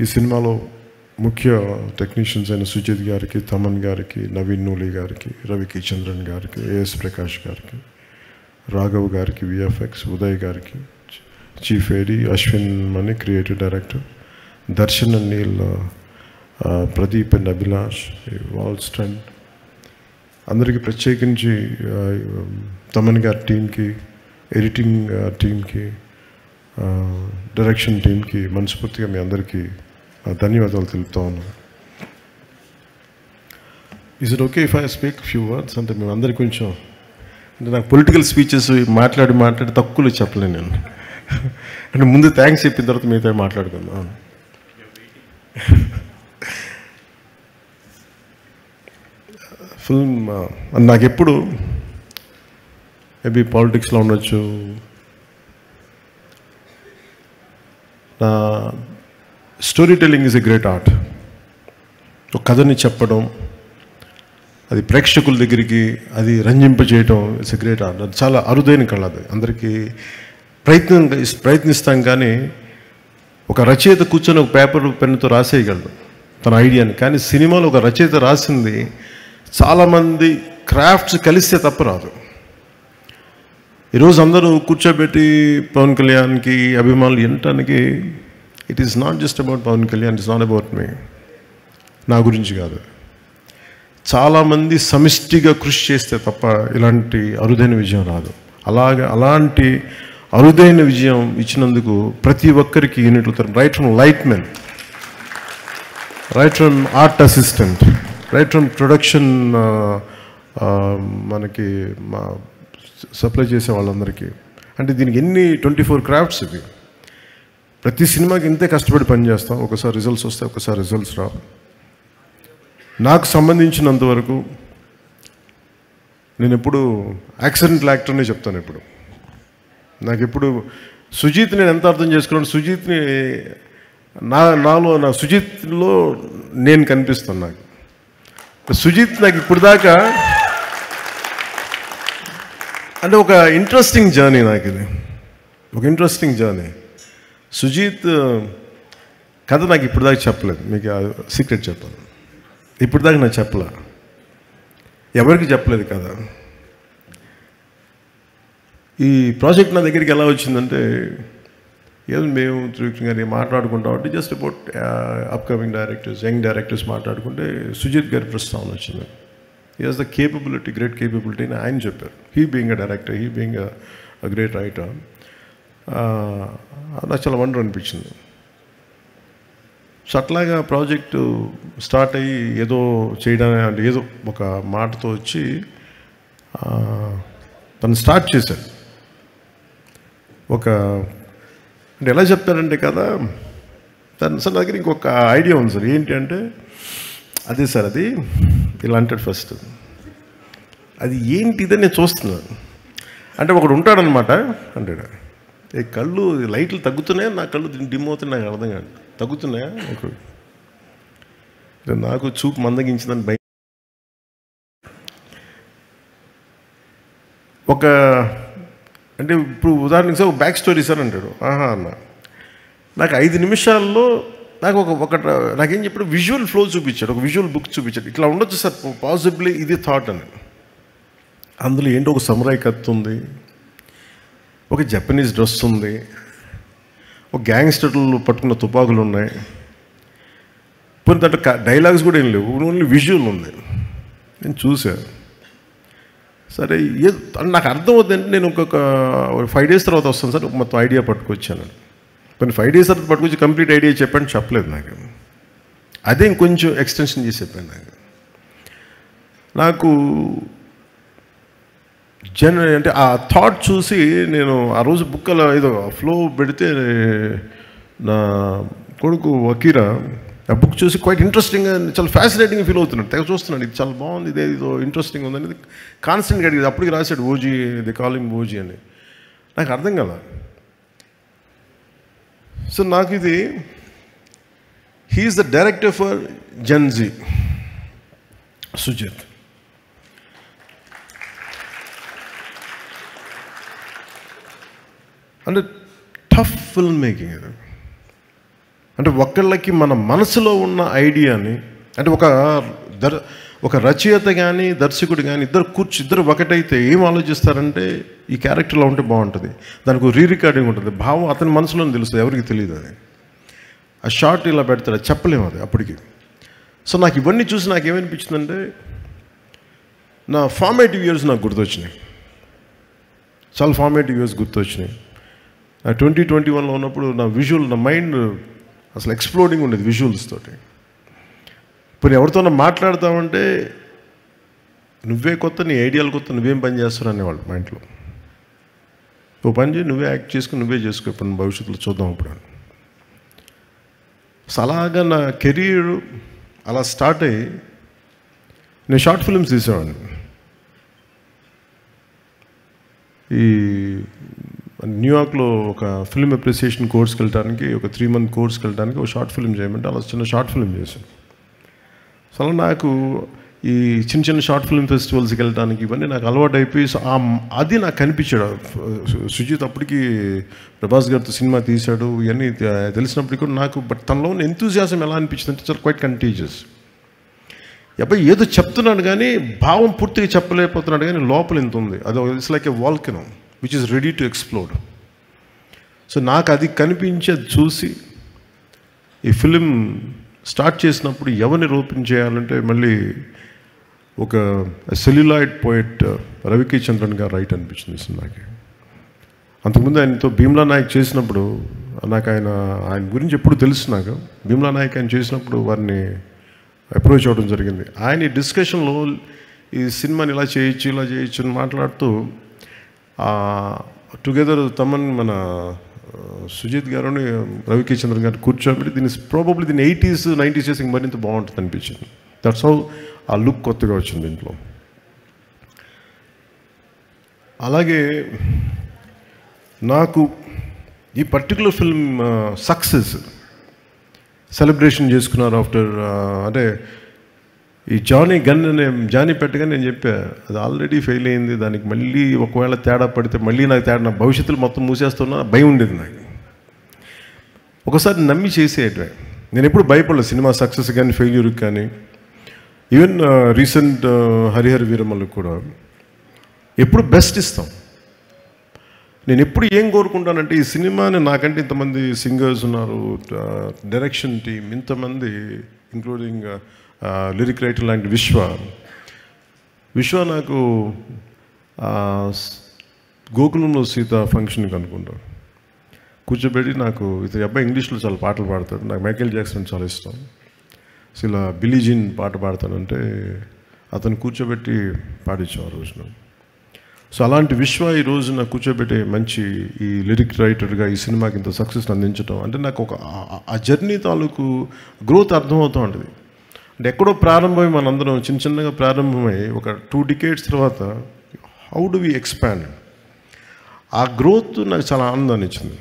ఈ సినిమాలో ముఖ్య టెక్నీషియన్స్ అయిన సుజిత్ గారికి, తమన్ గారికి, నవీన్ నూలి గారికి, రవికి చంద్రన్ గారికి, ఏఎస్ ప్రకాష్ గారికి, రాఘవ్ గారికి, విఎఫ్ఎక్స్, ఉదయ్ గారికి, chief AD, Ashwin Mani creative director, Darshan and Neel, Pradeep and Abhilash, wall stunt, అందరికీ ప్రత్యేకించి తమన్ గారి టీంకి, ఎడిటింగ్ టీంకి, డైరెక్షన్ టీంకి మనస్ఫూర్తిగా మీ అందరికీ ధన్యవాదాలు తెలుపుతా ఉన్నాను. Is it okay if I speak few words? అంటే మేము అందరికీ కొంచెం, అంటే నాకు పొలిటికల్ స్పీచెస్ మాట్లాడి తక్కువలో చెప్పలేను నేను. అంటే ముందు థ్యాంక్స్ చెప్పిన తర్వాత మీతో మాట్లాడుకుందాం. ఫిల్మ్ నాకు ఎప్పుడు మేబీ పాలిటిక్స్లో ఉండొచ్చు, story telling is a great art. ఒక కథని చెప్పడం, అది ప్రేక్షకుల దగ్గరికి అది రంజింపజేయడం ఇట్స్ ఎ గ్రేట్ ఆర్ట్. అది చాలా అరుదైన కళ. అది అందరికీ ప్రయత్నిస్తాం, కానీ ఒక రచయిత కూర్చొని ఒక పేపర్ పెన్నుతో రాసేయగలడు తన ఐడియాని. కానీ సినిమాలో ఒక రచయిత రాసింది చాలామంది క్రాఫ్ట్స్ కలిస్తే తప్ప రాదు. ఈరోజు అందరూ కూర్చోబెట్టి పవన్ కళ్యాణ్కి అభిమానులు వినటానికి, it is not just about Pawan Kalyan, it's not about me, నా గురించి కాదు. చాలామంది సమిష్టిగా కృషి చేస్తే తప్ప ఇలాంటి అరుదైన విజయం రాదు. అలాంటి అరుదైన విజయం ఇచ్చినందుకు ప్రతి ఒక్కరికి యూనిట్లు, right from light men, right from art assistant, right from production, మనకి మా సప్లై చేసే వాళ్ళందరికీ. అంటే దీనికి ఎన్ని 24 క్రాఫ్ట్స్ ఇవి. ప్రతి సినిమాకి ఇంతే కష్టపడి పనిచేస్తాం. ఒకసారి రిజల్ట్స్ వస్తాయి, ఒకసారి రిజల్ట్స్ రావు. నాకు సంబంధించినంతవరకు నేను ఎప్పుడు యాక్సిడెంటల్ యాక్టర్నే చెప్తాను. నాకు ఎప్పుడు సుజిత్ నేను ఎంత అర్థం చేసుకున్నాను, సుజిత్ని నా సుజిత్లో నేను కనిపిస్తాను. నాకు సుజిత్ నాకు ఇప్పుడు దాకా అంటే ఒక ఇంట్రెస్టింగ్ జర్నీ. నాకు ఇది ఒక ఇంట్రెస్టింగ్ జర్నీ. సుజిత్ కథ నాకు ఇప్పుడు దాకా చెప్పలేదు. మీకు సీక్రెట్ చెప్పాను, ఇప్పుడు దాకా నాకు చెప్పలే, ఎవరికి చెప్పలేదు కథ. ఈ ప్రాజెక్ట్ నా దగ్గరికి ఎలా వచ్చిందంటే, ఏదో మేము త్రివిక్రమ్ గారి మాట్లాడుకుంటాం అంటే just about upcoming directors, young directors మాట్లాడుకుంటే సుజిత్ గారి ప్రస్తావన వచ్చింది. He has the capability, great capability అని ఆయన చెప్పారు. He being a director, he being a great writer. నాకు చాలా వండర్ అనిపించింది. సో అట్లాగా ప్రాజెక్టు స్టార్ట్ అయ్యి ఏదో చేయడానికి, అంటే ఏదో ఒక మాటతో వచ్చి తను స్టార్ట్ చేశాడు. అంటే ఎలా చెప్తారంటే కదా, సార్ దగ్గర ఇంకొక ఐడియా ఉంది సార్. ఏంటి అంటే, అదే సార్ అది ఇలా అంటాడు ఫస్ట్. అది ఏంటిదని నేను చూస్తున్నాను. అంటే ఒకడు ఉంటాడనమాట, అంటాడు ఏ కళ్ళు లైట్లు తగ్గుతున్నాయా, నా కళ్ళు డిమ్ అవుతున్నాయి, నాకు అర్థం కాదు, తగ్గుతున్నాయా నాకు చూపు మందగించిందని భయం. అంటే ఇప్పుడు ఉదాహరణకి సార్ బ్యాక్ స్టోరీ సార్ అంటాడు. ఆహా అన్న, నాకు 5 నిమిషాల్లో నాకు నాకేం చెప్పాడు, విజువల్ ఫ్లో చూపించాడు, ఒక విజువల్ బుక్ చూపించాడు. ఇట్లా ఉండొచ్చు సార్ పాసిబ్లీ, ఇది థాట్ అని. అందులో ఏంటో ఒక సమురాయ్ కత్తి ఉంది, ఒక జపనీస్ డ్రెస్ ఉంది, ఒక గ్యాంగ్స్టర్లు పట్టుకున్న తుపాకులు ఉన్నాయి. పోనీ దాంట్లో డైలాగ్స్ కూడా ఏం లేవు, ఓన్లీ విజువల్ ఉంది. నేను చూశాను. సరే నాకు అర్థం అవుతుందంటే, నేను ఒక 5 days తర్వాత వస్తాను సార్, మొత్తం ఐడియా పట్టుకొచ్చాను. కొన్ని 5 days తర్వాత పట్టుకొచ్చి కంప్లీట్ ఐడియా చెప్పలేదు నాకు. అదే ఇంకొంచెం ఎక్స్టెన్షన్ చేసి చెప్పాను. నాకు అంటే ఆ థాట్ చూసి నేను ఆ రోజు బుక్ అలా ఏదో ఫ్లో పెడితే, నా కొడుకు వకీరా ఆ బుక్ చూసి క్వైట్ ఇంట్రెస్టింగ్గా, చాలా ఫ్యాసినేటింగ్గా ఫీల్ అవుతున్నాడు. తెగ చూస్తున్నాడు, ఇది చాలా బాగుంది, ఇదేదో ఇంట్రెస్టింగ్ ఉందనేది కాన్స్టెంట్గా అడిగింది. అప్పటికి రాశాడు ఓజీ, ది కాలింగ్ ఓజీ అని. నాకు అర్థం కదా. సో నాకు ఇది, he is the director for gen Z, Sujeeth. అంటే టఫ్ ఫిల్మ్ మేకింగ్ ఇది. అంటే ఒకళ్ళకి మన మనసులో ఉన్న ఐడియాని, అంటే ఒక రచయిత కానీ దర్శకుడు కానీ ఇద్దరు ఒకటైతే ఏం ఆలోచిస్తారంటే ఈ క్యారెక్టర్లో ఉంటే బాగుంటుంది, దానికి రీ రికార్డింగ్ ఉంటుంది, భావం అతని మనసులోనే తెలుస్తుంది, ఎవరికి తెలియదు. అది ఆ షార్ట్ ఇలా పెడతాడు, అది చెప్పలేము అది అప్పటికి. సో నాకు ఇవన్నీ చూసి నాకు ఏమనిపించిందంటే నా ఫార్మేటివ్ ఇయర్స్ నాకు గుర్తొచ్చినాయి, చాలా ఫార్మేటివ్ ఇయర్స్ గుర్తొచ్చినాయి. నా 2021లో ఉన్నప్పుడు నా మైండ్ అసలు ఎక్స్ప్లోడింగ్ ఉండేది విజువల్స్ తోటి. ఇప్పుడు ఎవరితోనో మాట్లాడతామంటే నువ్వే కొత్త, నీ ఐడియాలు కొత్త, నువ్వేం పని చేస్తావు అనేవాళ్ళు మా ఇంట్లో. ఓ పని చేయి, నువ్వే యాక్ట్ చేసుకుని నువ్వే చేసుకో, ఇప్పుడు భవిష్యత్తులో చూద్దాం ఇప్పుడు. సో అలాగా నా కెరీర్ అలా స్టార్ట్ అయ్యి నేను షార్ట్ ఫిల్మ్స్ తీసేవాడిని. ఈ న్యూయార్క్లో ఒక ఫిల్మ్ అప్రిసియేషన్ కోర్స్కి వెళ్ళడానికి, ఒక 3 month కోర్స్కి వెళ్ళడానికి ఒక షార్ట్ ఫిల్మ్ చేయమంటే అలా చిన్న షార్ట్ ఫిల్మ్ చేశాను. సో అలా నాకు ఈ చిన్న షార్ట్ ఫిల్మ్ ఫెస్టివల్స్కి వెళ్ళడానికి ఇవన్నీ నాకు అలవాటు అయిపోయి, సో అది నాకు కనిపించాడు. సుజిత్ అప్పటికి ప్రభాస్ గారితో సినిమా తీశాడు, ఇవన్నీ తెలిసినప్పటికీ కూడా నాకు బట్ తనలో ఉన్న ఎంతూజియాజం ఎలా అనిపించింది అంటే చాలా క్వైట్ కంటీజియస్. అబ్బాయి ఏదో చెప్తున్నాడు కానీ భావం పూర్తిగా చెప్పలేకపోతున్నాడు, కానీ లోపల ఎంత ఉంది, అది it's like a volcano which is ready to explode. So నాకు అది కనిపించి అది చూసి ఈ ఫిలిం స్టార్ట్ చేసినప్పుడు ఎవరిని రూపం చేయాలంటే మళ్ళీ ఒక సెల్యులాయిడ్ పోయిట్ రవికే చంద్రన్ గారు రైట్ అనిపించింది సినిమాకి. అంతకుముందు ఆయనతో భీమ్లా నాయక్ చేసినప్పుడు నాకు ఆయన గురించి ఎప్పుడు తెలుసు. నాకు భీమ్లా నాయక్ ఆయన చేసినప్పుడు వారిని అప్రోచ్ అవ్వడం జరిగింది. ఆయన ఈ డిస్కషన్లో ఈ సినిమాని ఇలా చేయొచ్చు అని మాట్లాడుతూ టుగెదర్ తమన్ మన సుజిత్ గారుని రవికే చంద్రన్ గారు కూర్చోబెట్టి దీన్ని 80s 90s చేసి మరింత బాగుంటుంది అనిపించింది. దట్స్ హౌ ఆ లుక్ కొత్తగా వచ్చింది దీంట్లో. అలాగే నాకు ఈ పర్టికులర్ ఫిల్మ్ సక్సెస్ సెలబ్రేషన్ చేసుకున్నారు ఆఫ్టర్, అంటే ఈ జానీ పెట్టగా నేను చెప్పా అది ఆల్రెడీ ఫెయిల్ అయింది, దానికి మళ్ళీ ఒకవేళ తేడా పడితే మళ్ళీ నా భవిష్యత్తులో మొత్తం మూసేస్తున్నా భయం ఉండేది నాకు. ఒకసారి నమ్మి చేసేయటమే, నేను ఎప్పుడు భయపడలేదు సినిమా సక్సెస్ కానీ ఫెయిల్యూర్కి కానీ. ఈవెన్ రీసెంట్ హరిహర వీరమల్లుకి కూడా ఎప్పుడు బెస్ట్ ఇస్తాం. నేను ఎప్పుడు ఏం కోరుకుంటానంటే ఈ సినిమాని, నాకంటే ఇంతమంది సింగర్స్ ఉన్నారు, డైరెక్షన్ టీమ్ ఇంతమంది, ఇంక్లూడింగ్ లిరిక్ రైటర్ లాంటి విశ్వ నాకు గోకులంలో సీత ఫంక్షన్కి అనుకుంటాను కూర్చోబెట్టి, నాకు ఇతని అబ్బాయి ఇంగ్లీష్లో చాలా పాటలు పాడతాడు, నాకు మైకేల్ జాక్సన్ చాలా ఇష్టం, సో ఇలా బిల్లీ జీన్ పాట పాడతానంటే అతను కూర్చోబెట్టి పాడించాం ఆ రోజున. సో అలాంటి ఈ రోజు నాకు కూర్చోబెట్టే మంచి ఈ లిరిక్ రైటర్గా ఈ సినిమాకి ఇంత సక్సెస్ అందించడం అంటే నాకు ఒక ఆ జర్నీ తాలూకు గ్రోత్ అర్థమవుతూ ఉంటుంది. అంటే ఎక్కడో ప్రారంభమై మనందరం చిన్నగా ప్రారంభమై ఒక 2 decades తర్వాత హౌ డు వి ఎక్స్పాండ్, ఆ గ్రోత్ నాకు చాలా ఆనందాన్ని ఇచ్చింది.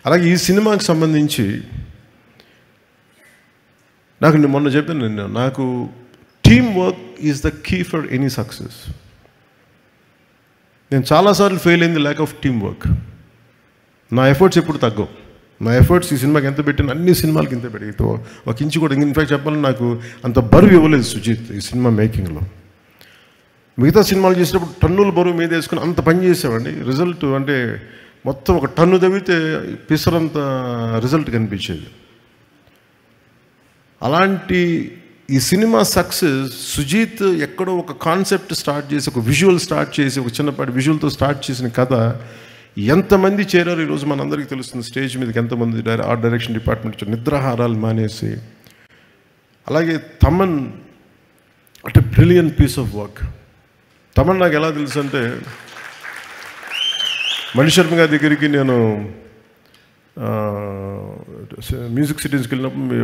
అలాగే ఈ సినిమాకి సంబంధించి నాకు మొన్న చెప్పాను, నాకు team work is the key for any success. నేను చాలాసార్లు ఫెయిల్ అయింది ల్యాక్ ఆఫ్ టీమ్ వర్క్. నా ఎఫర్ట్స్ ఎప్పుడు తగ్గవు. నా ఎఫర్ట్స్ ఈ సినిమాకి ఎంత పెట్టిన అన్ని సినిమాలకి ఇంత పెట్టి ఒక ఇంచు కూడా, ఇన్ఫ్యాక్ట్ చెప్పాలని నాకు అంత బరువు ఇవ్వలేదు సుజిత్ ఈ సినిమా మేకింగ్లో. మిగతా సినిమాలు చేసినప్పుడు టన్నుల బరువు మీద వేసుకుని అంత పని చేసామండి. రిజల్ట్ అంటే మొత్తం ఒక టన్ను తవ్వితే పిసరంత రిజల్ట్ కనిపించేది. అలాంటి ఈ సినిమా సక్సెస్ సుజిత్ ఎక్కడో ఒక కాన్సెప్ట్ స్టార్ట్ చేసి, ఒక విజువల్ స్టార్ట్ చేసి, ఒక చిన్నపాటి విజువల్తో స్టార్ట్ చేసిన కథ ఎంతమంది చేరారు ఈరోజు మనందరికీ తెలుస్తుంది. స్టేజ్ మీదకి ఎంతమంది ఆర్ట్ డైరెక్షన్ డిపార్ట్మెంట్ నిద్రాహారాలు మానేసి. అలాగే తమన్ అంటే brilliant piece of work. Thaman నాకు ఎలా తెలుసు అంటే మణిశర్మ గారి దగ్గరికి నేను మ్యూజిక్ సిటీస్కి వెళ్ళినప్పుడు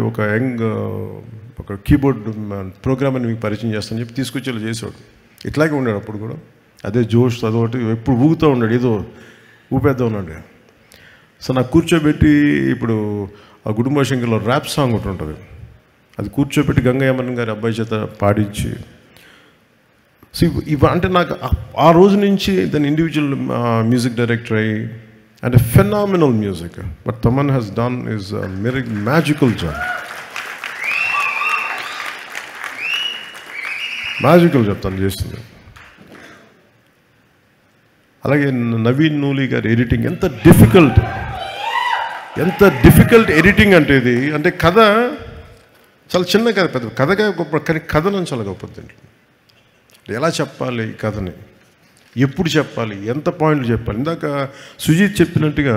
ఒక కీబోర్డ్ ప్రోగ్రామ్ అని మీకు పరిచయం చేస్తాను చెప్పి తీసుకొచ్చేలా చేసేవాడు. ఇట్లాగే ఉన్నాడు అప్పుడు కూడా, అదే జోష్ అదొకటి ఎప్పుడు ఊగుతూ ఉన్నాడు, ఏదో ఊపేద్దా ఉన్నాడు. సో నాకు కూర్చోబెట్టి ఇప్పుడు ఆ కుటుంబ శంకర్లో ర్యాప్ సాంగ్ ఒకటి ఉంటుంది, అది కూర్చోబెట్టి గంగయ్యమన్ గారి అబ్బాయి చేత పాడించి. సో అంటే నాకు ఆ రోజు నుంచి దాని ఇండివిజువల్ మ్యూజిక్ డైరెక్టర్ అయ్యి and a phenomenal music. What Taman has done is a magical job. Magical job తను చేస్తుంది. అలాగే నవీన్ నూలి గారి ఎడిటింగ్ ఎంత డిఫికల్ట్ ఎడిటింగ్ అంటే ఇది. అంటే కథ చాలా చిన్న కథ, పెద్ద కథగా గొప్ప, కానీ కథనం చాలా గొప్పది. ఎలా చెప్పాలి ఈ కథని, ఎప్పుడు చెప్పాలి, ఎంత పాయింట్లు చెప్పాలి. ఇందాక సుజీత్ చెప్పినట్టుగా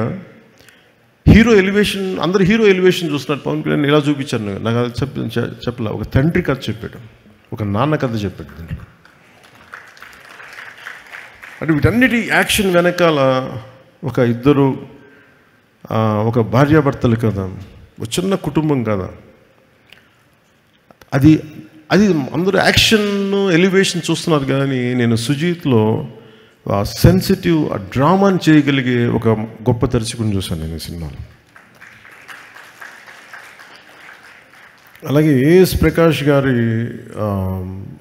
హీరో ఎలివేషన్, అందరు హీరో ఎలివేషన్ చూస్తున్నారు. పవన్ కళ్యాణ్ ఇలా చూపించాను, నాకు అది చెప్పలే. ఒక తండ్రి కథ చెప్పాడు, ఒక నాన్న కథ చెప్పాడు దీంట్లో. అంటే వీటన్నిటి యాక్షన్ వెనకాల ఒక ఇద్దరు, ఒక భార్యాభర్తలు కదా, ఒక చిన్న కుటుంబం కదా. అది అందరూ యాక్షన్ ఎలివేషన్ చూస్తున్నారు, కానీ నేను సుజీత్లో సెన్సిటివ్ డ్రామాని చేయగలిగే ఒక గొప్ప దర్శకుని చూశాను నేను ఈ సినిమాలో. అలాగే ఏఎస్ ప్రకాష్ గారి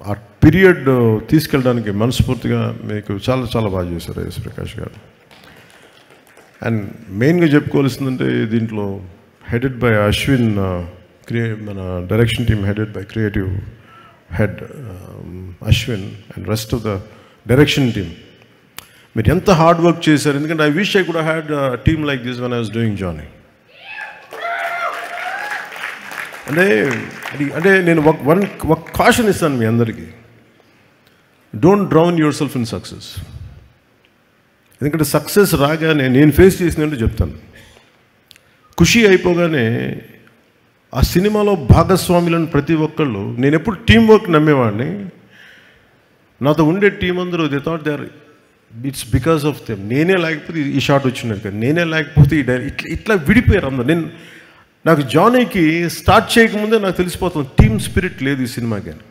ఆ పీరియడ్ తీసుకెళ్ళడానికి మనస్ఫూర్తిగా మీకు చాలా చాలా బాగా చేశారు ఏఎస్ ప్రకాష్ గారు. అండ్ మెయిన్గా చెప్పుకోవాల్సిందంటే దీంట్లో హెడెడ్ బై అశ్విన్, మన direction team headed by creative head Ashwin and rest of the direction team. మీరు ఎంత హార్డ్ వర్క్ చేశారు. ఎందుకంటే I wish I could had team like this when I was doing Johnny. అంటే నేను ఒక కాషన్ ఇస్తాను మీ అందరికీ, don't drown yourself in success. ఎందుకంటే సక్సెస్ రాగానే నేను ఫేస్ చేసినట్టు చెప్తాను. ఖుషి అయిపోగానే ఆ సినిమాలో భాగస్వాములను ప్రతి ఒక్కళ్ళు, నేను ఎప్పుడు టీం వర్క్ నమ్మేవాడిని. నాతో ఉండే టీం అందరూ they thought they are, it's because of them. నేనే లేకపోతే ఈ షాట్ వచ్చినట్టు కదా, నేనే లేకపోతే ఈ ఇట్లా విడిపోయారు అందరు. నాకు జానీకి స్టార్ట్ చేయకముందే నాకు తెలిసిపోతుంది టీమ్ స్పిరిట్ లేదు ఈ సినిమాకి అని.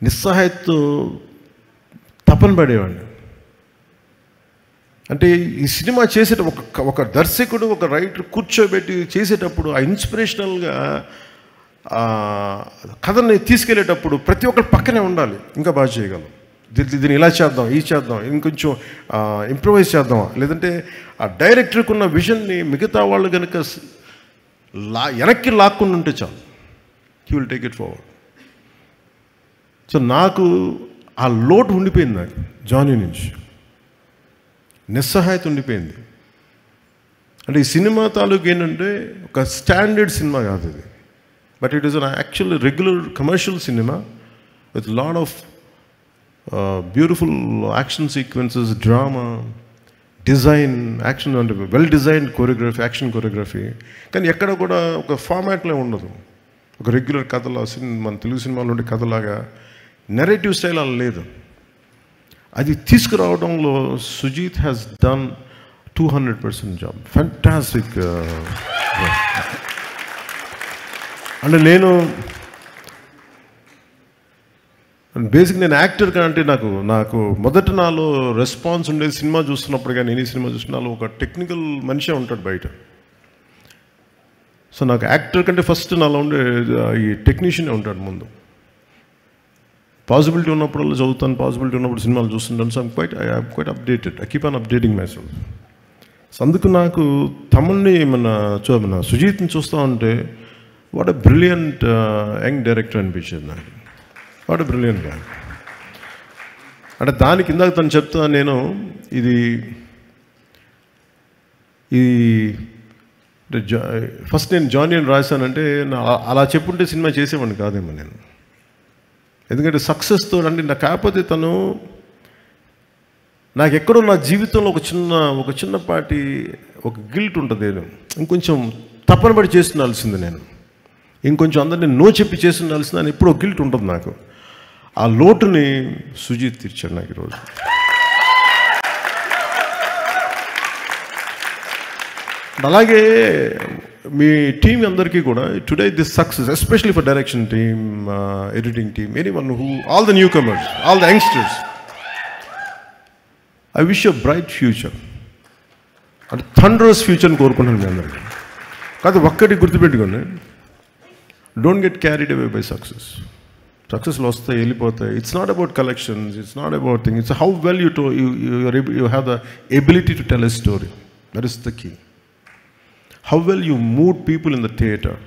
నిస్సహాయతతో తపన పడేవాడిని. అంటే ఈ సినిమా ఒక దర్శకుడు, ఒక రైటర్ కూర్చోబెట్టి చేసేటప్పుడు ఆ ఇన్స్పిరేషనల్గా కథని తీసుకెళ్ళేటప్పుడు ప్రతి ఒక్కరు పక్కనే ఉండాలి. ఇంకా బాగా చేయగలం, దీన్ని ఇలా చేద్దాం, ఈ చేద్దాం, ఇంకొంచెం ఇంప్రూవైజ్ చేద్దామా, లేదంటే ఆ డైరెక్టర్కి ఉన్న విజన్ని మిగతా వాళ్ళు కనుక వెనక్కి లాక్కుండా ఉంటే చాలు, he will take it forward. So నాకు ఆ లోటు ఉండిపోయింది, నాకు జానీ నుంచి నిస్సహాయత ఉండిపోయింది. అంటే ఈ సినిమా తాలూకు ఏంటంటే ఒక స్టాండర్డ్ సినిమా కాదు ఇది, but it is an actual regular commercial cinema with lot of beautiful action sequences, drama, design, action అంటే well designed choreography, action choreography. కానీ ఎక్కడ కూడా ఒక ఫార్మాట్లో ఉండదు. ఒక రెగ్యులర్ కథలా, మన తెలుగు సినిమాలో ఉండే కథలాగా నెరేటివ్ స్టైల్ అలా లేదు. అది తీసుకురావడంలో Sujeeth has done 200% job. Fantastic. అంటే నేను బేసిక్ నేను యాక్టర్ కంటే నాకు మొదట నాలో రెస్పాన్స్ ఉండేది సినిమా చూస్తున్నప్పుడు. కానీ నేను ఈ సినిమా చూస్తున్నా ఒక టెక్నికల్ మనిషే ఉంటాడు బయట. సో నాకు యాక్టర్ కంటే ఫస్ట్ నాలో ఉండే ఈ టెక్నీషియనే ఉంటాడు ముందు. పాసిబిలిటీ ఉన్నప్పుడల్లా చదువుతాను, పాసిబిలిటీ ఉన్నప్పుడు సినిమాలు చూస్తుంటాను. So I'm quite updated, I keep on updating my self. So అందుకు నాకు తమన్ని మన సుజీత్ని చూస్తూ ఉంటే what a brilliant young director అనిపించేది నాకు. వాట్ ఎ బ్రిలియంట్ గా. అంటే దానికి ఇందాక తను చెప్తాను నేను, ఇది ఫస్ట్ నేను జానీ అని రాశానంటే అలా చెప్పుంటే సినిమా చేసేవాడిని కాదేమో నేను. ఎందుకంటే సక్సెస్తో అంటే నాకు కాకపోతే తను నాకు ఎక్కడో నా జీవితంలో ఒక చిన్నపాటి ఒక గిల్ట్ ఉంటుంది. ఇంకొంచెం తప్పన పడి చేస్తుండాల్సింది నేను, ఇంకొంచెం అందరినీ నో చెప్పి చేస్తుండాల్సింది అని ఎప్పుడో గిల్ట్ ఉంటుంది నాకు. ఆ లోటుని సుజీత్ తీర్చాడు నాకు ఈరోజు. అలాగే మీ టీం అందరికీ కూడా today this success, especially for direction team, editing team, anyone who, all the newcomers, all the youngsters, I wish you bright future. అంటే థండరస్ ఫ్యూచర్ని కోరుకుంటున్నాను మీ అందరికీ. కాదు ఒక్కటి గుర్తుపెట్టుకోండి, don't get carried away by success. సక్సెస్లు వస్తాయి వెళ్ళిపోతాయి. It's not about collections, it's not about thing, it's how well you have the ability to tell a story. That is the key. How well you move people in the theatre,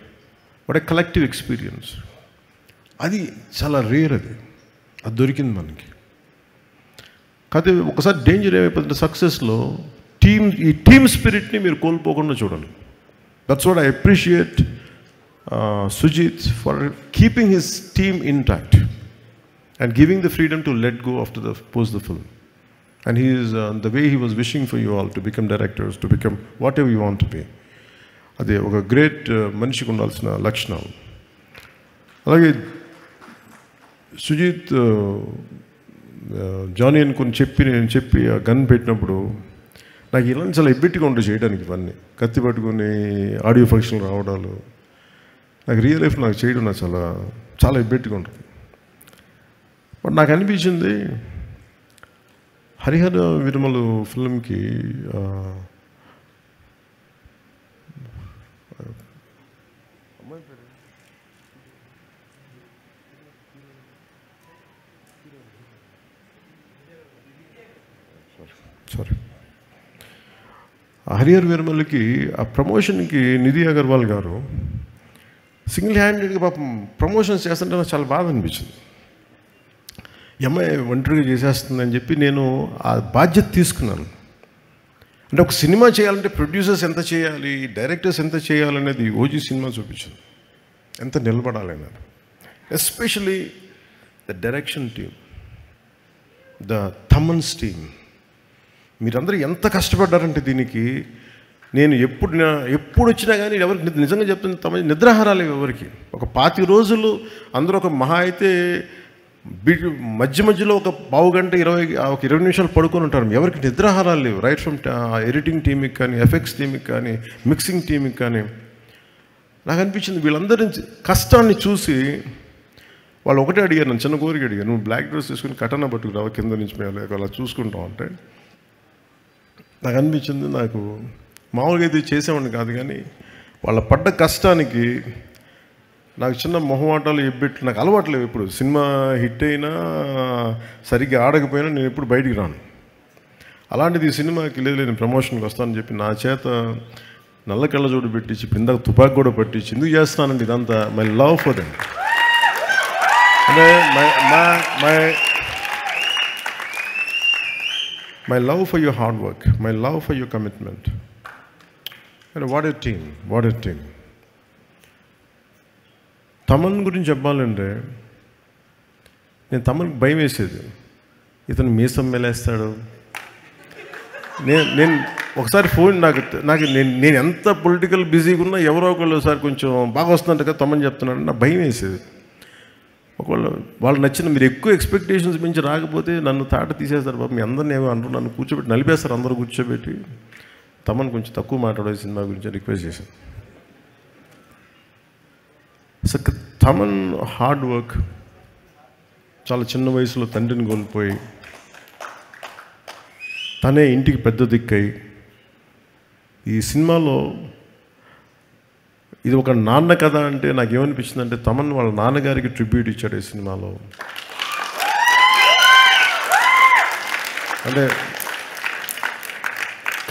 what a collective experience. అది చాలా rare. అది దొరికింది మనకి. కాకపోతే ఒకసారి danger ఏమైపోతుంది సక్సెస్లో, ఈ team స్పిరిట్ని మీరు కోల్పోకుండా చూడాలి. That's what I appreciate Sujit for keeping his team intact and giving the freedom to let go after post the film. And he is the way he was wishing for you all to become directors, to become whatever you want to be. Ade oka great manishiki undalsina lakshanam. Alage Sujit Johnny అని కొన్ని చెప్పి ఆ gun పెట్టినప్పుడు నాకు ఇలా చాలా ఎబ్బెట్టిగా ఉంటుంది చేయడానికి. ఇవన్నీ కత్తి పట్టుకుని ఆడియో ఫంక్షన్ రావడాలు, నాకు రియల్ లైఫ్ నాకు చేయడం నాకు చాలా చాలా ఇబ్బందిగా ఉంటుంది. బట్ నాకు అనిపించింది హరిహర వీరమలు ఫిల్మ్కి హరిహర వీరమలకి ఆ ప్రమోషన్కి నిధి అగర్వాల్ గారు సింగిల్ హ్యాండెడ్గా పాపం ప్రమోషన్స్ చేస్తుంటే నాకు చాలా బాధ అనిపించింది. ఈ అమ్మాయి ఒంటరిగా చేసేస్తుందని చెప్పి నేను ఆ బాధ్యత తీసుకున్నాను. అంటే ఒక సినిమా చేయాలంటే ప్రొడ్యూసర్స్ ఎంత చేయాలి, డైరెక్టర్స్ ఎంత చేయాలనేది ఓజీ సినిమా చూపించింది, ఎంత నిలబడాలనేది. Especially the direction team, the Thaman's team, మీరందరూ ఎంత కష్టపడ్డారంటే దీనికి. నేను ఎప్పుడు వచ్చినా కానీ ఎవరికి నిజంగా చెప్తుంది, తమ నిద్రాహారాలు ఎవరికి. ఒక 25 రోజులు అందరూ ఒక మహా అయితే మధ్యలో ఒక పావు గంట 20 నిమిషాలు పడుకొని ఉంటారు. ఎవరికి నిద్రాహారాలు లేవు. రైట్ ఫ్రమ్ ఎడిటింగ్ టీమ్కి కానీ, ఎఫెక్ట్స్ టీమ్కి కానీ, మిక్సింగ్ టీమ్కి కానీ. నాకు అనిపించింది వీళ్ళందరి కష్టాన్ని చూసి వాళ్ళు ఒకటే అడిగారు, నన్ను చిన్న కోరిక అడిగారు, నువ్వు బ్లాక్ డ్రెస్ తీసుకుని కటన పట్టుకురావు కింద నుంచి మేము అలా చూసుకుంటాం అంటే. నాకు అనిపించింది, నాకు మామూలుగా అయితే చేసేవాడిని కాదు కానీ వాళ్ళ పడ్డ కష్టానికి నాకు చిన్న మొహమాటాలు ఎబ్బెట్లు నాకు అలవాట్లేవు. ఎప్పుడు సినిమా హిట్ అయినా సరిగ్గా ఆడకపోయినా నేను ఎప్పుడు బయటికి రాను. అలాంటిది ఈ సినిమాకి లేదు నేను ప్రమోషన్కి వస్తానని చెప్పి నా చేత నల్ల కళ్ళజోడు పెట్టించి పిందాక తుపాకి కూడా పట్టించి ఎందుకు చేస్తానండి ఇదంతా. మై లవ్ ఫర్ దెమ్, అంటే my love for your hard work, my love for your commitment. And what a team, what a team. Thaman గురించి చెప్పాలంటే నేను తమన్కి భయం వేసేది, ఇతను మీసం మేలేస్తాడు. నేను ఒకసారి ఫోన్ నాకు నేను ఎంత పొలిటికల్ బిజీగా ఉన్నా ఎవరో ఒకళ్ళు ఒకసారి కొంచెం బాగా వస్తుందంట కదా తమన్ చెప్తున్నాడు, నాకు భయం వేసేది. ఒకవేళ వాళ్ళు నచ్చిన మీరు ఎక్కువ ఎక్స్పెక్టేషన్స్ మించి రాకపోతే నన్ను తాట తీసేస్తారు బాబు, మీ అందరిని ఏమో అంటారు, నన్ను కూర్చోబెట్టి నలిపేస్తారు అందరూ కూర్చోబెట్టి. తమన్ కొంచెం తక్కువ మాట్లాడే సినిమా గురించి రిక్వెస్ట్ చేశాను. సో తమన్ హార్డ్ వర్క్, చాలా చిన్న వయసులో తండ్రిని కోల్పోయి తనే ఇంటికి పెద్ద దిక్కై ఈ సినిమాలో ఇది ఒక నాన్న కథ అంటే నాకేమనిపించింది అంటే తమన్ వాళ్ళ నాన్నగారికి ట్రిబ్యూట్ ఇచ్చాడు ఈ సినిమాలో. అంటే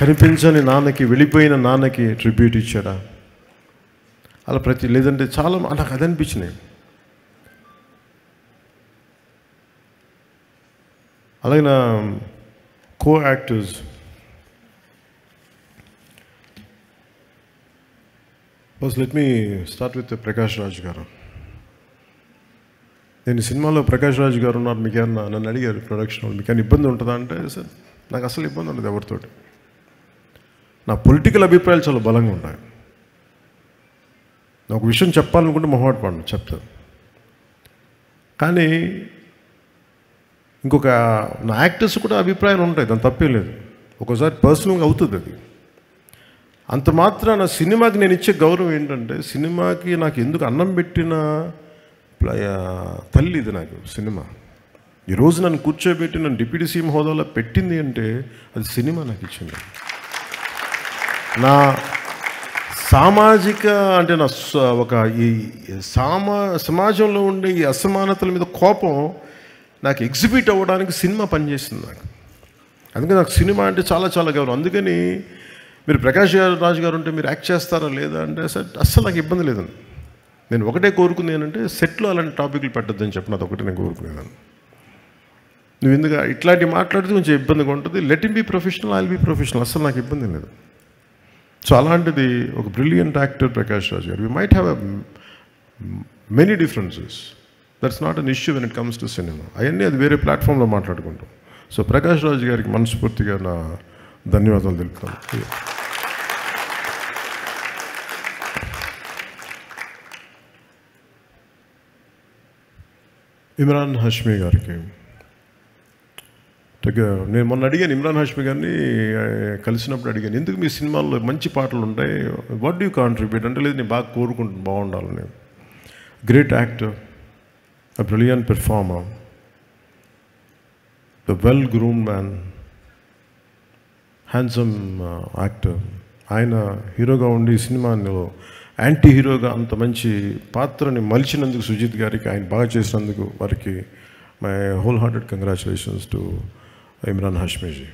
కనిపించని నాన్నకి, వెళ్ళిపోయిన నాన్నకి ట్రిబ్యూట్ ఇచ్చాడా అలా లేదంటే చాలా నాకు అది అనిపించినాయి. అలాగే నా co actors first let me start with Prakash Raj గారు. నేను సినిమాలో ప్రకాష్ రాజ్ గారు ఉన్నారు, మీకేమన్నా నన్ను అడిగారు ప్రొడక్షన్ వాళ్ళు మీకేమైనా ఇబ్బంది ఉంటుందా అంటే సార్ నాకు అసలు ఇబ్బంది ఉండదు ఎవరితోటి. నా పొలిటికల్ అభిప్రాయాలు చాలా బలంగా ఉంటాయి. నాకు విషయం చెప్పాలనుకుంటే మొహమాట పడను, చెప్తాను. కానీ ఇంకొక నా యాక్టర్స్ కూడా అభిప్రాయాలు ఉంటాయి, దాని తప్పేం లేదు. ఒక్కోసారి పర్సనల్గా అవుతుంది అది. అంత మాత్రాన సినిమాకి నేను ఇచ్చే గౌరవం ఏంటంటే సినిమాకి నాకు ఎందుకు అన్నం పెట్టిన తల్లి ఇది నాకు సినిమా. ఈరోజు నన్ను కూర్చోబెట్టి నన్ను డిప్యూటీ సీఎం హోదాలో పెట్టింది అంటే అది సినిమా నాకు ఇచ్చింది. నా సామాజిక అంటే నా ఒక ఈ సమాజంలో ఉండే ఈ అసమానతల మీద కోపం నాకు ఎగ్జిబిట్ అవ్వడానికి సినిమా పనిచేసింది నాకు. అందుకని నాకు సినిమా అంటే చాలా చాలా గౌరవం. అందుకని మీరు ప్రకాష్ రాజు గారు ఉంటే మీరు యాక్ట్ చేస్తారా లేదా అంటే అస్సలు నాకు ఇబ్బంది లేదండి. నేను ఒకటే కోరుకుంది ఏంటంటే సెట్లో అలాంటి టాపిక్లు పెట్టద్దని చెప్పిన అది ఒకటే నేను కోరుకునేదాన్ని. నువ్వు ఎందుకు ఇట్లాంటివి మాట్లాడితే కొంచెం ఇబ్బందిగా ఉంటుంది. Let him be professional, I will be professional. అస్సలు నాకు ఇబ్బంది లేదు. సో అలాంటిది ఒక బ్రిలియంట్ యాక్టర్ ప్రకాష్ రాజ్ గారు. We might have many differences, that's not an issue when it comes to cinema. అవన్నీ అది వేరే ప్లాట్ఫామ్లో మాట్లాడుకుంటాం. సో ప్రకాష్ రాజ్ గారికి మనస్ఫూర్తిగా నా ధన్యవాదాలు తెలుపుతాను. ఇమ్రాన్ హాష్మి గారికి నేను మొన్న అడిగాను, ఇమ్రాన్ హాష్మి గారిని కలిసినప్పుడు అడిగాను, ఎందుకు మీ సినిమాల్లో మంచి పాటలు ఉంటాయి, వాట్ డూ యూ కాంట్రిబ్యూట్ అంటే, లేదు నేను బాగా కోరుకుంటున్నాను బాగుండాలని. Great actor, a brilliant performer, the well groomed man, handsome actor. ఆయన హీరోగా ఉండి ఈ సినిమాలో యాంటీ హీరోగా అంత మంచి పాత్రని మలిచినందుకు సుజిత్ గారికి, ఆయన బాగా చేసినందుకు వారికి my whole hearted congratulations to Imran హాష్మీజీ.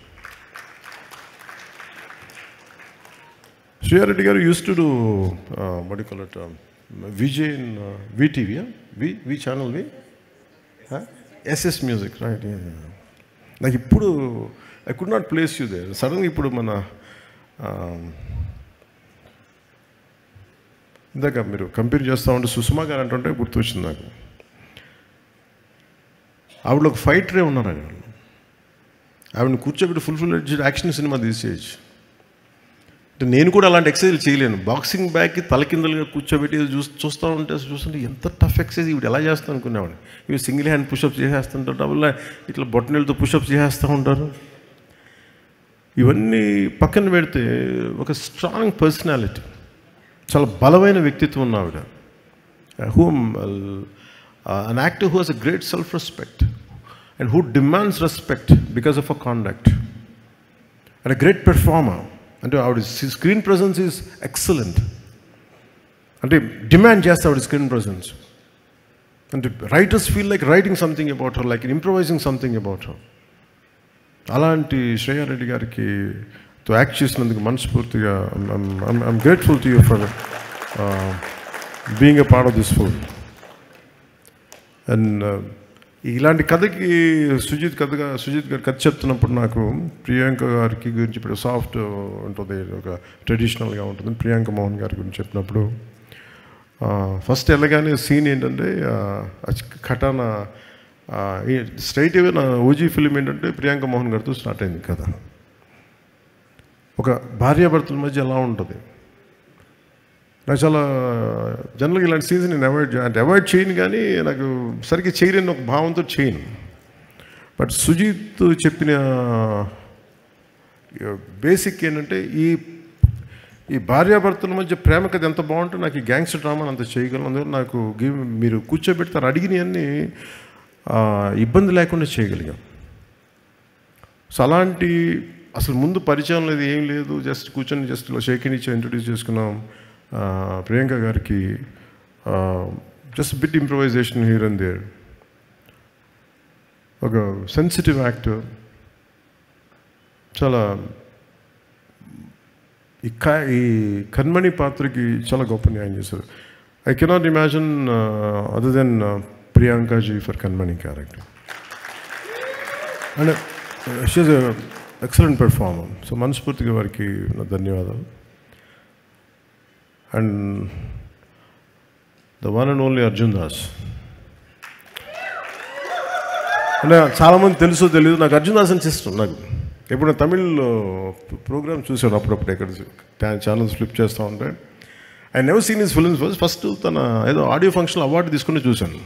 Shriya Reddy గారు used to do what you call it Vijay in VTV, we channel, SS music, right. నాకు ఇప్పుడు I could not place you there. సడన్గా ఇప్పుడు మన ఇందాక మీరు కంపేర్ చేస్తూ ఉంటే సుష్మా గారు అంటుంటే గుర్తొచ్చింది నాకు. ఆవిడ ఒక ఫైటరే ఉన్నారు. ఆవిడని కూర్చోబెట్టి ఫుల్ యాక్షన్ సినిమా తీసేయచ్చు. అంటే నేను కూడా అలాంటి ఎక్సర్సైజ్ చేయలేను. బాక్సింగ్ బ్యాగ్కి తలకిందలుగా కూర్చోబెట్టి చూస్తుంటే ఎంత టఫ్ ఎక్సర్సైజ్ ఇవి ఎలా చేస్తాను అనుకునేవాడిని. ఇవి సింగిల్ హ్యాండ్ పుషప్స్ చేసేస్తుంటారు, డబుల్ ఇట్లా బొట్టనీళ్ళతో పుషప్స్ చేసేస్తూ ఉంటారు. ఇవన్నీ పక్కన పెడితే ఒక స్ట్రాంగ్ పర్సనాలిటీ, చాలా బలమైన వ్యక్తిత్వం ఉన్న ఆవిడ. an actor who has a great self-respect and who demands respect because of her conduct, and a great performer. And our screen presence is excellent. And demand just our screen presence. And writers feel like writing something about her, like improvising something about her. అలాంటి శ్రేయా రెడ్డి గారికి తో act చేసినందుకు మనస్ఫూర్తిగా I'm grateful to you for being a part of this film. And ఇలాంటి కథకి సుజిత్ గారు కథ చెప్తున్నప్పుడు నాకు ప్రియాంక గారికి గురించి ఇప్పుడు సాఫ్ట్ ఉంటుంది, ఒక ట్రెడిషనల్గా ఉంటుంది. ప్రియాంక మోహన్ గారి గురించి చెప్పినప్పుడు ఫస్ట్ వెళ్ళగానే సీన్ ఏంటంటే కటానా స్ట్రైట్ అవే నా ఓజీ ఫిలిం ఏంటంటే ప్రియాంక మోహన్ గారితో స్టార్ట్ అయింది కదా. ఒక భార్యాభర్తల మధ్య ఎలా ఉంటుంది, నాకు చాలా జనరల్గా ఇలాంటి సీన్స్ నేను అవాయిడ్ చేయను, కానీ నాకు సరిగ్గా చేయలేని ఒక భావంతో చేయను. బట్ సుజిత్ చెప్పిన బేసిక్ ఏంటంటే ఈ భార్యాభర్తల మధ్య ప్రేమ కథ ఎంత బాగుంటే నాకు ఈ గ్యాంగ్స్టర్ డ్రామాని అంత చేయగలను. అందువల్ల నాకు మీరు కూర్చోబెడతారు అడిగినవన్నీ ఇబ్బంది లేకుండా చేయగలిగాం. సో అలాంటి అసలు ముందు పరిచయం లేదు, ఏం లేదు, జస్ట్ కూర్చొని జస్ట్ షేక్ ఇచ్చి ఇంట్రొడ్యూస్ చేసుకున్నాం. ప్రియాంక గారికి just bit improvisation here and there. ఒక సెన్సిటివ్ యాక్టర్, చాలా ఈ కన్మణి పాత్రకి చాలా గొప్ప న్యాయం చేశారు. I cannot imagine other then ప్రియాంకాజీ for Kanmani character. And she is excellent performer. So మనస్ఫూర్తిగా వారికి నా ధన్యవాదాలు. And the one and only Arjun Das. అంటే చాలామంది తెలుసో తెలియదు, నాకు అర్జున్ దాస్ అని ఇష్టం. నాకు ఎప్పుడు తమిళ్లో ప్రోగ్రామ్ చూశాను అప్పుడప్పుడు, ఎక్కడ ఛానల్స్ ఫ్లిప్ చేస్తూ ఉంటే. I never seen his films. First తన ఏదో ఆడియో ఫంక్షన్లో అవార్డు తీసుకుని చూశాను.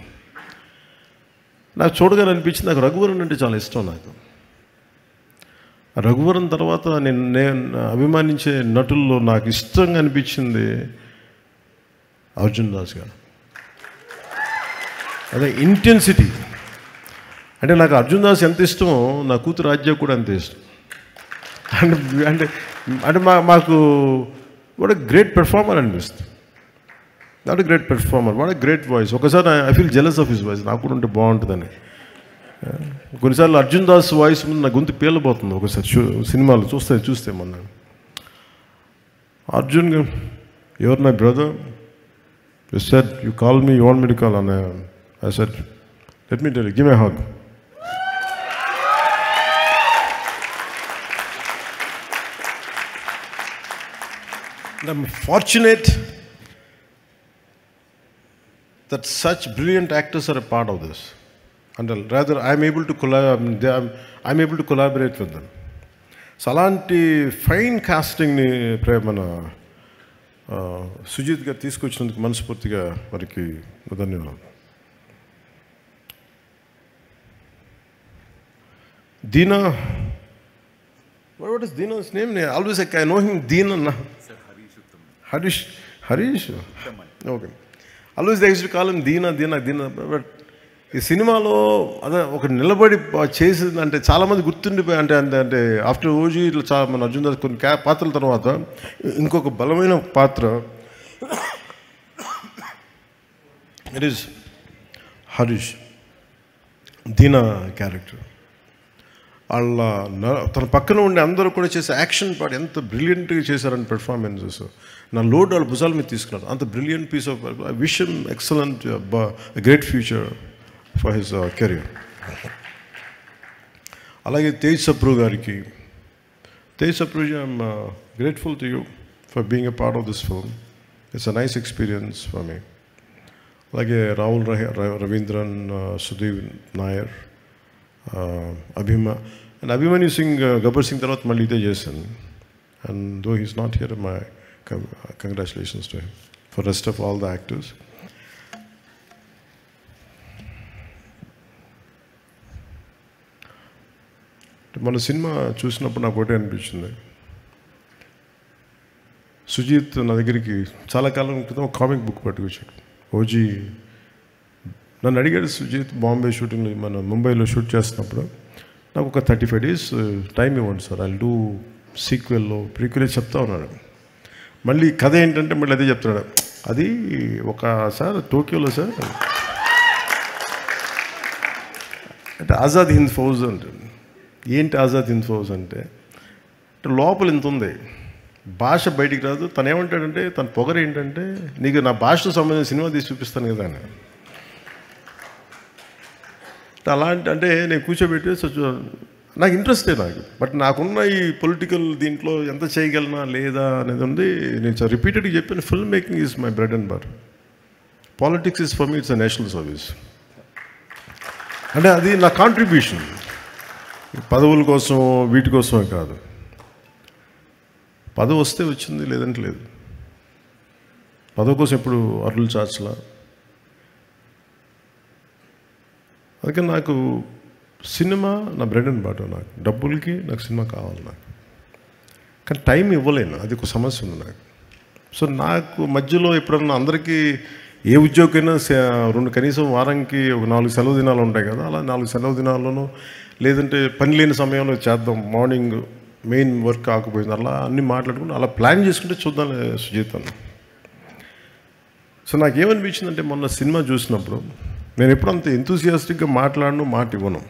నాకు చూడగానే అనిపించింది, నాకు రఘువరన్ అంటే చాలా ఇష్టం. నాకు రఘువరన్ తర్వాత నేను అభిమానించే నటుల్లో నాకు ఇష్టంగా అనిపించింది అర్జున్ దాస్ గారు. అదే ఇంటెన్సిటీ. అంటే నాకు అర్జున్ దాస్ ఎంత ఇష్టమో నా కూతురు రాజ్య కూడా అంతే ఇష్టం. అంటే మాకు వాట్ ఎ గ్రేట్ పెర్ఫార్మర్ అనిపిస్తుంది. Not a great performer, what a great voice. ఒకసారి I feel jealous of his voice, నాకు కూడా ఉంటే బాగుంటుందని. కొన్నిసార్లు అర్జున్ దాస్ వాయిస్ ముందు నా గొంతు పేలిపోతుంది ఒకసారి సినిమాలు చూస్తే మొన్న Arjun, your my brother, you said you call me, you want me to call, and I said, let me tell you, give me a hug. And I'm fortunate that such brilliant actors are a part of this, and rather I'm able to collaborate with them. So అలాంటి fine కాస్టింగ్ని మన సుజిత్ గారు తీసుకొచ్చినందుకు మనస్ఫూర్తిగా వారికి ధన్యవాదాలు. Dina, what is Dina's name? I always I know him Dina. Sir, Harish. Okay. Always they used to call him Dina. But ఈ సినిమాలో అదే ఒక నిలబడి చేసింది అంటే చాలామంది గుర్తుండిపోయి అంటే ఆఫ్టర్ ఓజీ ఇట్లా చాలా మన అర్జున్ దాస్ కొన్ని పాత్రల తర్వాత ఇంకొక బలమైన పాత్ర it is Harish, Deena character. వాళ్ళ తన పక్కన ఉండే అందరూ కూడా చేసే యాక్షన్ పార్ట్ ఎంత బ్రిలియంట్గా చేశారని పెర్ఫార్మెన్సెస్ నా లోడ్ వాళ్ళ భుజాల మీద తీసుకున్నారు. అంత బ్రిలియంట్ పీస్ ఆఫ్ విషయం, excellent, great future for his career. అలాగే తేజ్ సప్రూ గారికి, Tej Sapru ji, I'm grateful to you for being a part of this film. It's a nice experience for me. అలాగే Rahul Ravindran, Sudheer Nair, and Abhimanyu Singh, Gabbar Singh తర్వాత మళ్ళీ ఇదే చేశాను. And though he's not here, my congratulations to him for rest of all the actors. మన cinema చూసినప్పుడు నాకు ఒకటే అనిపించింది, సుజిత్ నా దగ్గరికి చాలా కాలం క్రితం ఒక కామిక్ బుక్ పట్టుకొచ్చాడు. ఓజీ నన్ను అడిగాడు, సుజిత్ బాంబే షూటింగ్ మన ముంబైలో షూట్ చేస్తున్నప్పుడు నాకు ఒక 35 days టైం ఇవ్వండి సార్, ఐ డూ సీక్వెల్లో ప్రీక్వెల్ చెప్తా ఉన్నాడు. మళ్ళీ కథ ఏంటంటే మళ్ళీ అదే చెప్తున్నాడు. అది ఒక సార్ టోక్యోలో సార్ అంటే ఆజాద్ హింద్ ఫౌజ్ అంటే ఏంటి, ఆజాద్ హింద్ ఫౌజ్ అంటే లోపల ఇంత ఉంది, భాష బయటికి రాదు. తను ఏమంటాడంటే తన పొగరు ఏంటంటే నీకు నా భాషతో సంబంధించిన సినిమా తీసి చూపిస్తాను కదా అని. అలాంటి అంటే నేను కూర్చోబెట్టి నాకు ఇంట్రెస్టే నాకు, బట్ నాకున్న ఈ పొలిటికల్ దీంట్లో ఎంత చేయగలనా లేదా అనేది ఉంది. నేను రిపీటెడ్గా చెప్పాను, film making is my bread and butter, politics is for me it's a national service. అంటే అది నా కాంట్రిబ్యూషన్, పదవుల కోసం వీటి కోసమే కాదు. పదవి వస్తే వచ్చింది, లేదంటే లేదు. పదవి కోసం ఎప్పుడు అరులు చాచలా. అందుకని నాకు సినిమా నా బ్రెడ్ అండ్ బటర్. నాకు డబ్బులకి నాకు సినిమా కావాలి నాకు, కానీ టైం ఇవ్వలేను, అది ఒక సమస్య ఉంది నాకు. సో నాకు మధ్యలో ఎప్పుడన్నా అందరికీ ఏ ఉద్యోగమైనా కనీసం వారానికి ఒక 4 సెలవు దినాలు ఉంటాయి కదా, అలా 4 సెలవు దినాల్లోనూ లేదంటే పని లేని సమయంలో చేద్దాం, మార్నింగ్ మెయిన్ వర్క్ కాకపోయింది, అలా అన్నీ మాట్లాడుకుని అలా ప్లాన్ చేసుకుంటే చూద్దాం సుజిత్ అన్న. సో నాకేమనిపించిందంటే మొన్న సినిమా చూసినప్పుడు నేను ఎప్పుడు అంత ఎంతూసియాస్టిక్గా మాట్లాడను, మాట ఇవ్వను.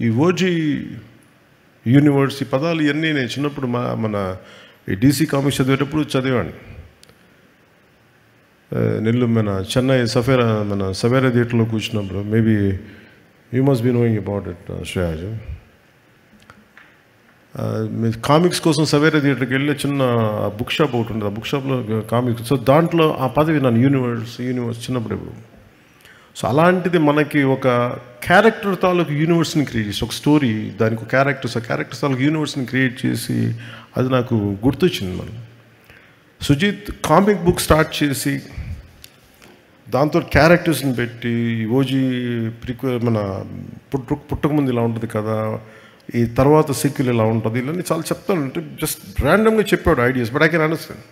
ఈ ఓజీ యూనివర్స్, ఈ పదాలు ఇవన్నీ నేను చిన్నప్పుడు మన ఈ DC కామిక్స్ చదివేటప్పుడు చదివాను. మన చెన్నై సవేరా థియేటర్లో కూర్చున్నప్పుడు, maybe you must be knowing about it Shreyas. Comics కోసం సవేరా థియేటర్కి వెళ్ళి చిన్న బుక్ షాప్ ఒకటి ఉంటుంది, ఆ బుక్ షాప్లో కామిక్స్. సో దాంట్లో ఆ పదవి నన్ను యూనివర్స్ చిన్నప్పుడు ఎప్పుడు. సో అలాంటిది మనకి ఒక క్యారెక్టర్ తాలూకు యూనివర్స్ని క్రియేట్ చేసి, ఒక స్టోరీ దానికి ఒక క్యారెక్టర్స్ తాలూకు యూనివర్స్ని క్రియేట్ చేసి అది నాకు గుర్తొచ్చింది. మనం సుజిత్ కామిక్ బుక్ స్టార్ట్ చేసి దాంతో క్యారెక్టర్స్ని పెట్టి ఓజీ మన పుట్టకముందు ఇలా ఉంటుంది కదా, ఈ తర్వాత సీక్వెల్ ఇలా ఉంటుంది, ఇలాంటి చాలా చెప్తాను. అంటే జస్ట్ ర్యాండమ్గా చెప్పాడు ideas, but I can understand.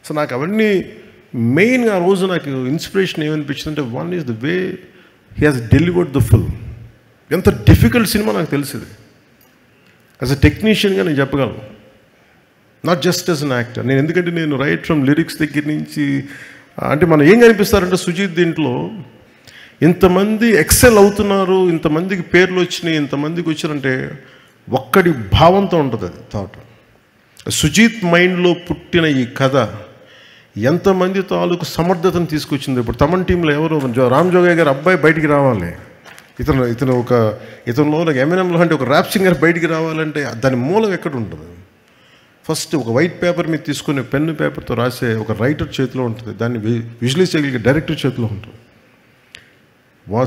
So నాకు అవన్నీ మెయిన్గా ఆ రోజు నాకు ఇన్స్పిరేషన్ ఏమనిపించింది అంటే, one is the way he has delivered the film. ఎంత డిఫికల్ట్ సినిమా నాకు తెలిసింది. యాజ్ అ టెక్నీషియన్గా నేను చెప్పగలను, not just as an actor. నేను ఎందుకంటే నేను రైట్ ఫ్రమ్ లిరిక్స్ దగ్గర నుంచి అంటే మనం ఏం కనిపిస్తారంటే సుజీత్ దీంట్లో ఇంతమంది ఎక్సెల్ అవుతున్నారు, ఇంతమందికి పేర్లు వచ్చినాయి, ఇంతమందికి వచ్చారంటే ఒక్కడి భావంతో ఉంటుంది అది థాట్. సుజీత్ మైండ్లో పుట్టిన ఈ కథ ఎంతమంది తాలూకు సమర్థతను తీసుకొచ్చింది. ఇప్పుడు తమన్ టీంలో ఎవరు రామ్ జోగయ్య గారు అబ్బాయి బయటికి రావాలి, ఇతనిలో ఎమినెంలో అంటే ఒక ర్యాప్ సింగర్ బయటికి రావాలంటే దాని మూలం ఎక్కడ ఉంటుంది? ఫస్ట్ ఒక వైట్ పేపర్ మీద తీసుకుని పెన్ను పేపర్తో రాసే ఒక రైటర్ చేతిలో ఉంటుంది, దాన్ని విజువలైజ్ చేయగలిగే డైరెక్టర్ చేతిలో ఉంటుంది.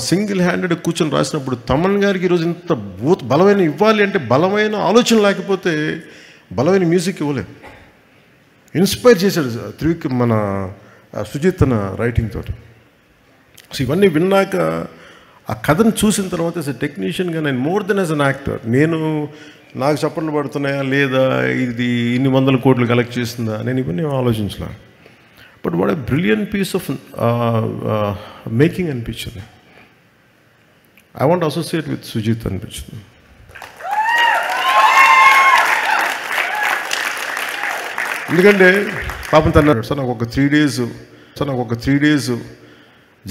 సింగిల్ హ్యాండెడ్ కూర్చొని రాసినప్పుడు తమన్ గారికి ఈరోజు ఇంత బలమైన ఇవ్వాలి అంటే బలమైన ఆలోచన లేకపోతే బలమైన మ్యూజిక్ ఇవ్వలేదు. ఇన్స్పైర్ చేశాడు మన సుజిత్ తన రైటింగ్ తోటి. సో ఇవన్నీ విన్నాక ఆ కథను చూసిన తర్వాత యాజ్ ఎ టెక్నీషియన్గా నేను more than as an actor, నాకు చప్పట్లు పడుతున్నాయా లేదా, ఇది ఇన్ని వందల కోట్లు కలెక్ట్ చేస్తుందా, నేను ఇవన్నీ ఆలోచించలే. But what a brilliant piece of making అనిపించింది. I want associate with Sujith అనిపించింది. ఎందుకంటే పాపం తన్నాడు, సార్ నాకు ఒక 3 days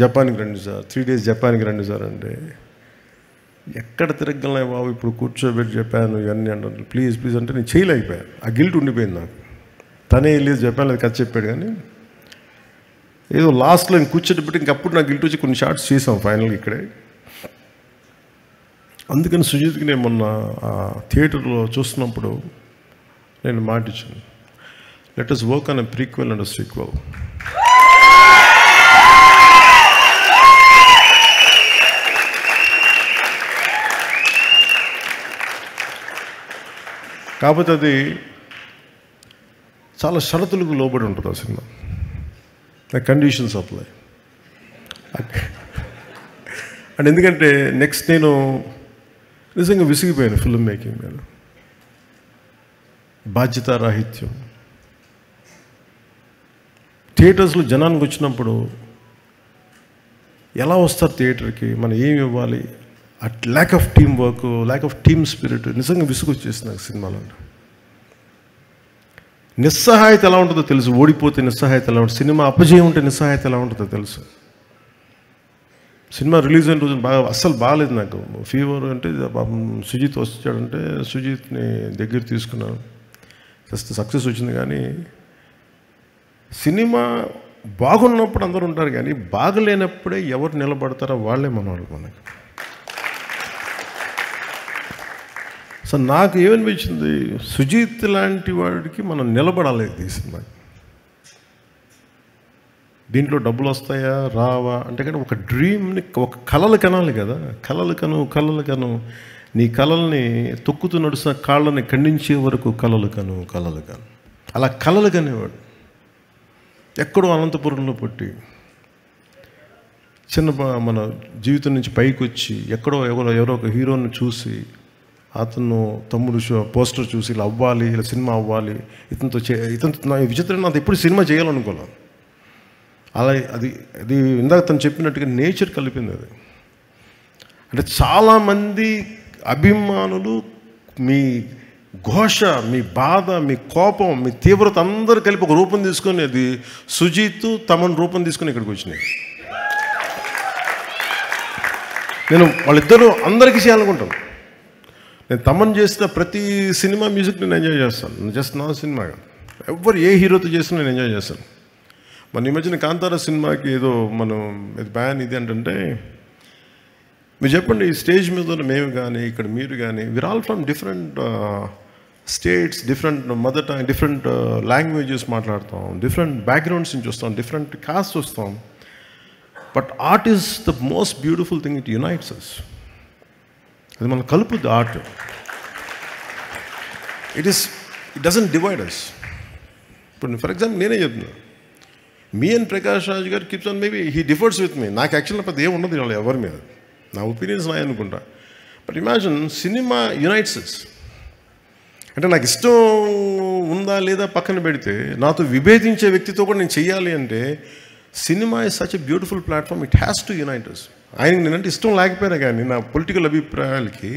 జపాన్కి రండి సార్, 3 days జపాన్కి రండి సార్ అంటే ఎక్కడ తిరగలనే బాబు, ఇప్పుడు కూర్చోబెట్టి చెప్పాను ఇవన్నీ అంటారు, ప్లీజ్ అంటే నేను చేయలేకపోయాను. ఆ గిల్ట్ ఉండిపోయింది నాకు. తనే వెళ్ళి జపాన్లో కథ చెప్పాడు, కానీ ఏదో లాస్ట్లో ఇంక కూర్చోబెట్టి ఇంకప్పుడు నాకు గిల్ట్ వచ్చి కొన్ని షార్ట్స్ చేసాం ఫైనల్గా ఇక్కడే. అందుకని సుజిత్కి నేను మొన్న థియేటర్లో చూస్తున్నప్పుడు నేను మాట ఇచ్చాను, let us work on a prequel and a sequel. కాకపోతే అది చాలా షరతులకు లోబడి ఉంటుంది ఆ సినిమా, కండిషన్స్ అప్లై. అండ్ ఎందుకంటే నెక్స్ట్ నేను నిజంగా విసిగిపోయాను ఫిల్మ్ మేకింగ్ మీద. బాధ్యతారాహిత్యం, థియేటర్స్లో జనానికి వచ్చినప్పుడు ఎలా వస్తారు థియేటర్కి, మనం ఏమి ఇవ్వాలి, at lakh of team work, lakh of team spirit నిజంగా విసుగొచ్చేస్తుంది నాకు సినిమాలో. నిస్సహాయత ఎలా ఉంటుందో తెలుసు, ఓడిపోతే నిస్సహాయత ఎలా ఉంటుంది, సినిమా అపజయం ఉంటే నిస్సహాయత ఎలా ఉంటుందో తెలుసు. సినిమా రిలీజ్ అయిన రోజు అస్సలు బాగాలేదు నాకు, ఫీవర్ అంటే సుజిత్ వచ్చాడంటే సుజిత్ని దగ్గర తీసుకున్నాను, జస్ట్ సక్సెస్ వచ్చింది. కానీ సినిమా బాగున్నప్పుడు అందరూ ఉంటారు, కానీ బాగలేనప్పుడే ఎవరు నిలబడతారో వాళ్ళే మనవాళ్ళు మనకి. సో నాకు ఏమనిపించింది, సుజిత్ లాంటి వాడికి మనం నిలబడాలి ఈ సినిమా. దీంట్లో డబ్బులు వస్తాయా రావా అంటే, కానీ ఒక డ్రీమ్ని, ఒక కలలు కనాలి కదా, కలలు కను, నీ కలల్ని తొక్కుతూ నడుస్తున్న కాళ్ళని ఖండించే వరకు కలలు కను. అలా కలలు కనేవాడు. ఎక్కడో అనంతపురంలో పుట్టి మన జీవితం నుంచి పైకి వచ్చి ఎవరో ఒక హీరోని చూసి, అతను తమ్ముడు పోస్టర్ చూసి ఇలా అవ్వాలి, ఇలా సినిమా అవ్వాలి, ఇతనితో విచిత్రంగా నాకు ఎప్పుడు సినిమా చేయాలనుకోలేదు. అలా అది ఇందాక తను చెప్పినట్టుగా నేచర్ కలిపింది అది. అంటే చాలామంది అభిమానులు మీ ఘోష, మీ బాధ, మీ కోపం, మీ తీవ్రత అందరూ కలిపి ఒక రూపం తీసుకొని, అది సుజిత్ తమన్ రూపం తీసుకొని ఇక్కడికి వచ్చినాయి. నేను వాళ్ళిద్దరూ అందరికీ చేయాలనుకుంటాను. నేను తమన్ చేసిన ప్రతి సినిమా మ్యూజిక్ నేను ఎంజాయ్ చేస్తాను, జస్ట్ నా సినిమా ఎవరు ఏ హీరోతో చేసినా నేను ఎంజాయ్ చేస్తాను. మన ఈ మధ్యన కాంతారా సినిమాకి ఏదో మనం ఇది బ్యాన్ ఇది అంటే, మీరు చెప్పండి, ఈ స్టేజ్ మీద మేము కానీ ఇక్కడ మీరు కానీ, we are all from different states, different mother tongue, different languages మాట్లాడతాం, డిఫరెంట్ బ్యాక్గ్రౌండ్స్ నుంచి వస్తాం, డిఫరెంట్ కాస్ట్ వస్తాం. But art is the most beautiful thing, it unites us. అది మనం కలుపుద్ది art. It doesn't divide us. ఇప్పుడు ఫర్ ఎగ్జాంపుల్ నేనే చెప్తున్నాను, మీ అండ్ ప్రకాష్ రాజ్ గారు keeps on, maybe he differs with me. నాకు యాక్చువల్గా పెద్ద ఏమి ఉండదు వాళ్ళు ఎవరి మీద, నా ఒపీనియన్స్ నాయ అనుకుంటా. But imagine, cinema unites us. అంటే నాకు ఇష్టం ఉందా లేదా పక్కన పెడితే, నాతో విభేదించే వ్యక్తితో కూడా నేను చెయ్యాలి అంటే, cinema is such a beautiful platform, it has to unite us. ఆయనకి నేనంటే ఇష్టం లేకపోయినా కానీ, నా పొలిటికల్ అభిప్రాయాలకి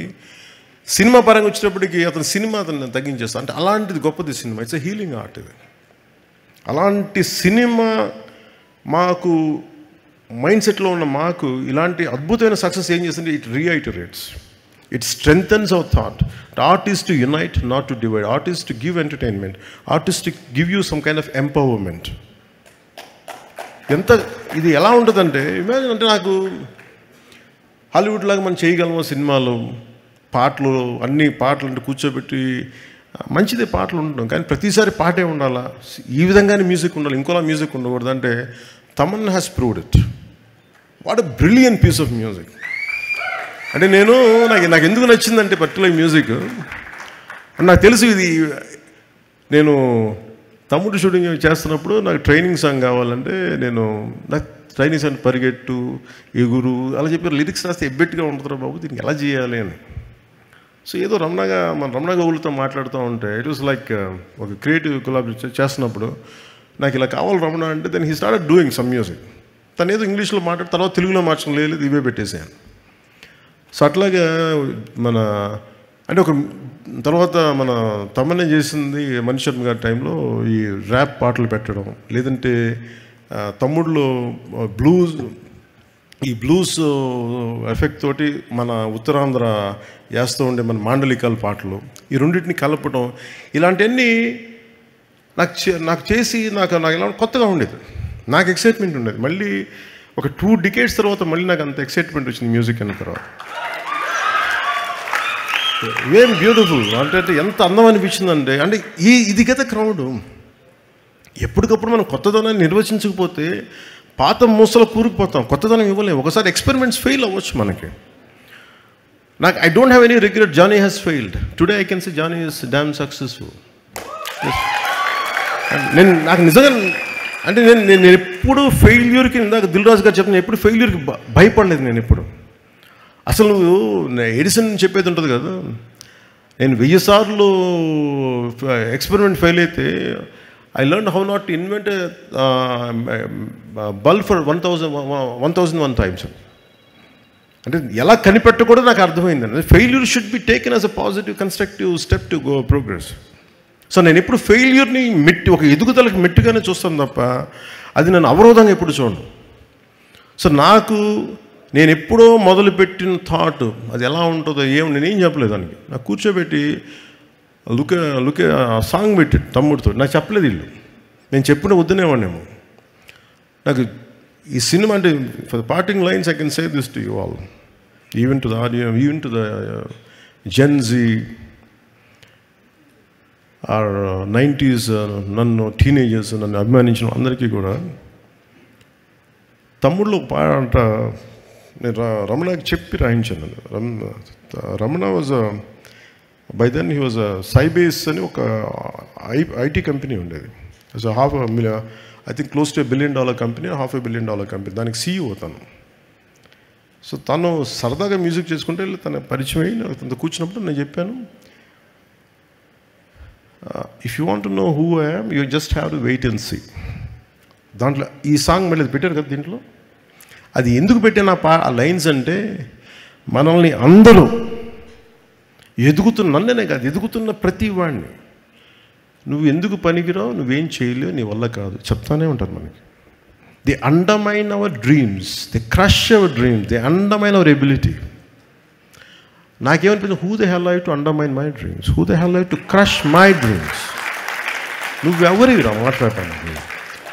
సినిమా పరంగా వచ్చేటప్పటికి అతను తగ్గించేస్తాడు. అంటే అలాంటిది గొప్పది cinema. It's a healing art ఇది. అలాంటి సినిమా మాకు మైండ్ సెట్లో ఉన్న మాకు ఇలాంటి అద్భుతమైన సక్సెస్ ఏం చేస్తుంది, it reiterates, it strengthens our thought. Art is to unite, not to divide. Art is to give entertainment. Art is to give you some kind of empowerment. ఎంత ఇది ఎలా ఉంటుందంటే, ఇమాజిన్ అంటే నాకు హాలీవుడ్ లాగా మనం చేయగలము సినిమాలు, పాటలు, అన్ని పాటలు అంటే కూర్చోబెట్టి మంచిదే పాటలు ఉండడం, కానీ ప్రతిసారి పాటే ఉండాలా, ఈ విధంగానే మ్యూజిక్ ఉండాలి, ఇంకోలా మ్యూజిక్ ఉండకూడదు అంటే Thaman has proved it. What a brilliant piece of music. అంటే నాకు ఎందుకు నచ్చిందంటే పర్టికులర్ మ్యూజిక్, నాకు తెలుసు ఇది. నేను తమ్ముడు షూటింగ్ చేస్తున్నప్పుడు నాకు ట్రైనింగ్ సాంగ్ కావాలంటే నాకు ట్రైనింగ్ సాంగ్ పరిగెట్టు, ఎగురు అలా చెప్పారు. లిరిక్స్ రాస్తే ఎబ్బెట్టుగా ఉంటుందిరా బాబు, దీనికి ఎలా చేయాలి అని. సో ఏదో రమణ గౌలుతో మాట్లాడుతూ ఉంటే ఇట్ వాస్ లైక్ ఒక క్రియేటివ్ కొలాబ్ చేస్తున్నప్పుడు నాకు ఇలా కావాలి రమణ అంటే, then he started doing some music. తను ఏదో ఇంగ్లీష్లో మాట్లాడి తర్వాత తెలుగులో మార్చడం లేదు, ఇవే పెట్టేసాను. సో అట్లాగా అంటే ఒక తర్వాత మన తమన్నే చేసింది మణి శర్మ గారి టైంలో ఈ ర్యాప్ పాటలు పెట్టడం, లేదంటే తమ్ముడులో ఈ బ్లూస్ ఎఫెక్ట్ తోటి మన ఉత్తరాంధ్ర వేస్తూ ఉండే మన మాండలికాల పాటలు, ఈ రెండింటిని కలపడం, ఇలాంటివన్నీ నాకు చేసి నాకు ఇలా కొత్తగా ఉండేది, నాకు ఎక్సైట్మెంట్ ఉండేది. మళ్ళీ ఒక 2 decades తర్వాత మళ్ళీ నాకు అంత ఎక్సైట్మెంట్ వచ్చింది మ్యూజిక్ అన్న తర్వాత. ఏం బ్యూటిఫుల్ అంటే ఎంత అందం అనిపించిందంటే, అంటే ఇది కదా క్రౌడ్. ఎప్పటికప్పుడు మనం కొత్తదనాన్ని నిర్వచించకపోతే పాత మూసలో కూరుకుపోతాం, కొత్తదనం ఇవ్వలేము. ఒకసారి ఎక్స్పెరిమెంట్స్ ఫెయిల్ అవ్వచ్చు మనకి. I don't have any regret. Johnny has failed. Today I can say Johnny is damn successful. నాకు నిజంగా అంటే నేను ఎప్పుడు ఫెయిల్యూర్కి, ఇందాక దిల్ రాజు గారు చెప్పిన, ఎప్పుడు ఫెయిల్యూర్కి భయపడలేదు నేను ఎప్పుడు. అసలు ఎడిసన్ చెప్పేది ఉంటుంది కదా, నేను 1000 సార్లు ఎక్స్పెరిమెంట్ ఫెయిల్ అయితే I learn how not to invent bulb for 1001 times. అంటే ఎలా కనిపెట్టకూడదు నాకు అర్థమైందండి. Failure should be taken as a positive constructive step to go progress. So నేను ఎప్పుడు ఫెయిల్యూర్ని ఒక ఎదుగుదలకు మెట్టుగానే చూస్తాను తప్ప అది నన్ను అవరోధంగా ఎప్పుడు చూడను. సో నేను ఎప్పుడో మొదలుపెట్టిన థాట్ అది ఎలా ఉంటుందో నేనేం చెప్పలేదు దానికి. నాకు కూర్చోబెట్టి లుకే సాంగ్ పెట్టి తమ్ముడితో నాకు చెప్పలేదు ఇల్లు, నేను చెప్పిన వద్దనేవాడినేమో. నాకు ఈ సినిమా అంటే for the parting lines I can say this to you all, even to the audio, even to the Gen Z or 90s నన్ను టీనేజర్స్ నన్ను అభిమానించిన అందరికీ కూడా తమ్ముళ్ళు పాట అంట నేను రమణకి చెప్పి రాయించాను. Ramana was by then he was Sybase అని ఒక ఐటీ కంపెనీ ఉండేది. So I think close to $1 billion company, $500 million company, దానికి CEO తను. సో తను సరదాగా మ్యూజిక్ చేసుకుంటే తన పరిచయం అయ్యి తనతో కూర్చున్నప్పుడు నేను చెప్పాను, if you want to know who I am you just have to wait and see. దాంట్లో ఈ సాంగ్ మళ్ళీ పెట్టారు కదా దీంట్లో. అది ఎందుకు పెట్టిన ఆ లైన్స్ అంటే, మనల్ని అందరూ నన్నే కాదు, ఎదుగుతున్న ప్రతి వాడిని నువ్వు ఎందుకు పనికిరావు, నువ్వేం చేయలేవు, నీ వల్ల కాదు చెప్తానే ఉంటారు మనకి. They undermine our dreams, they crush our dreams, they undermine our ability. నాకేమనిపించింది, who the hell I to undermine my dreams, who the hell I to crush my dreams. నువ్వెవరివిరా మాట్లాడటానికి?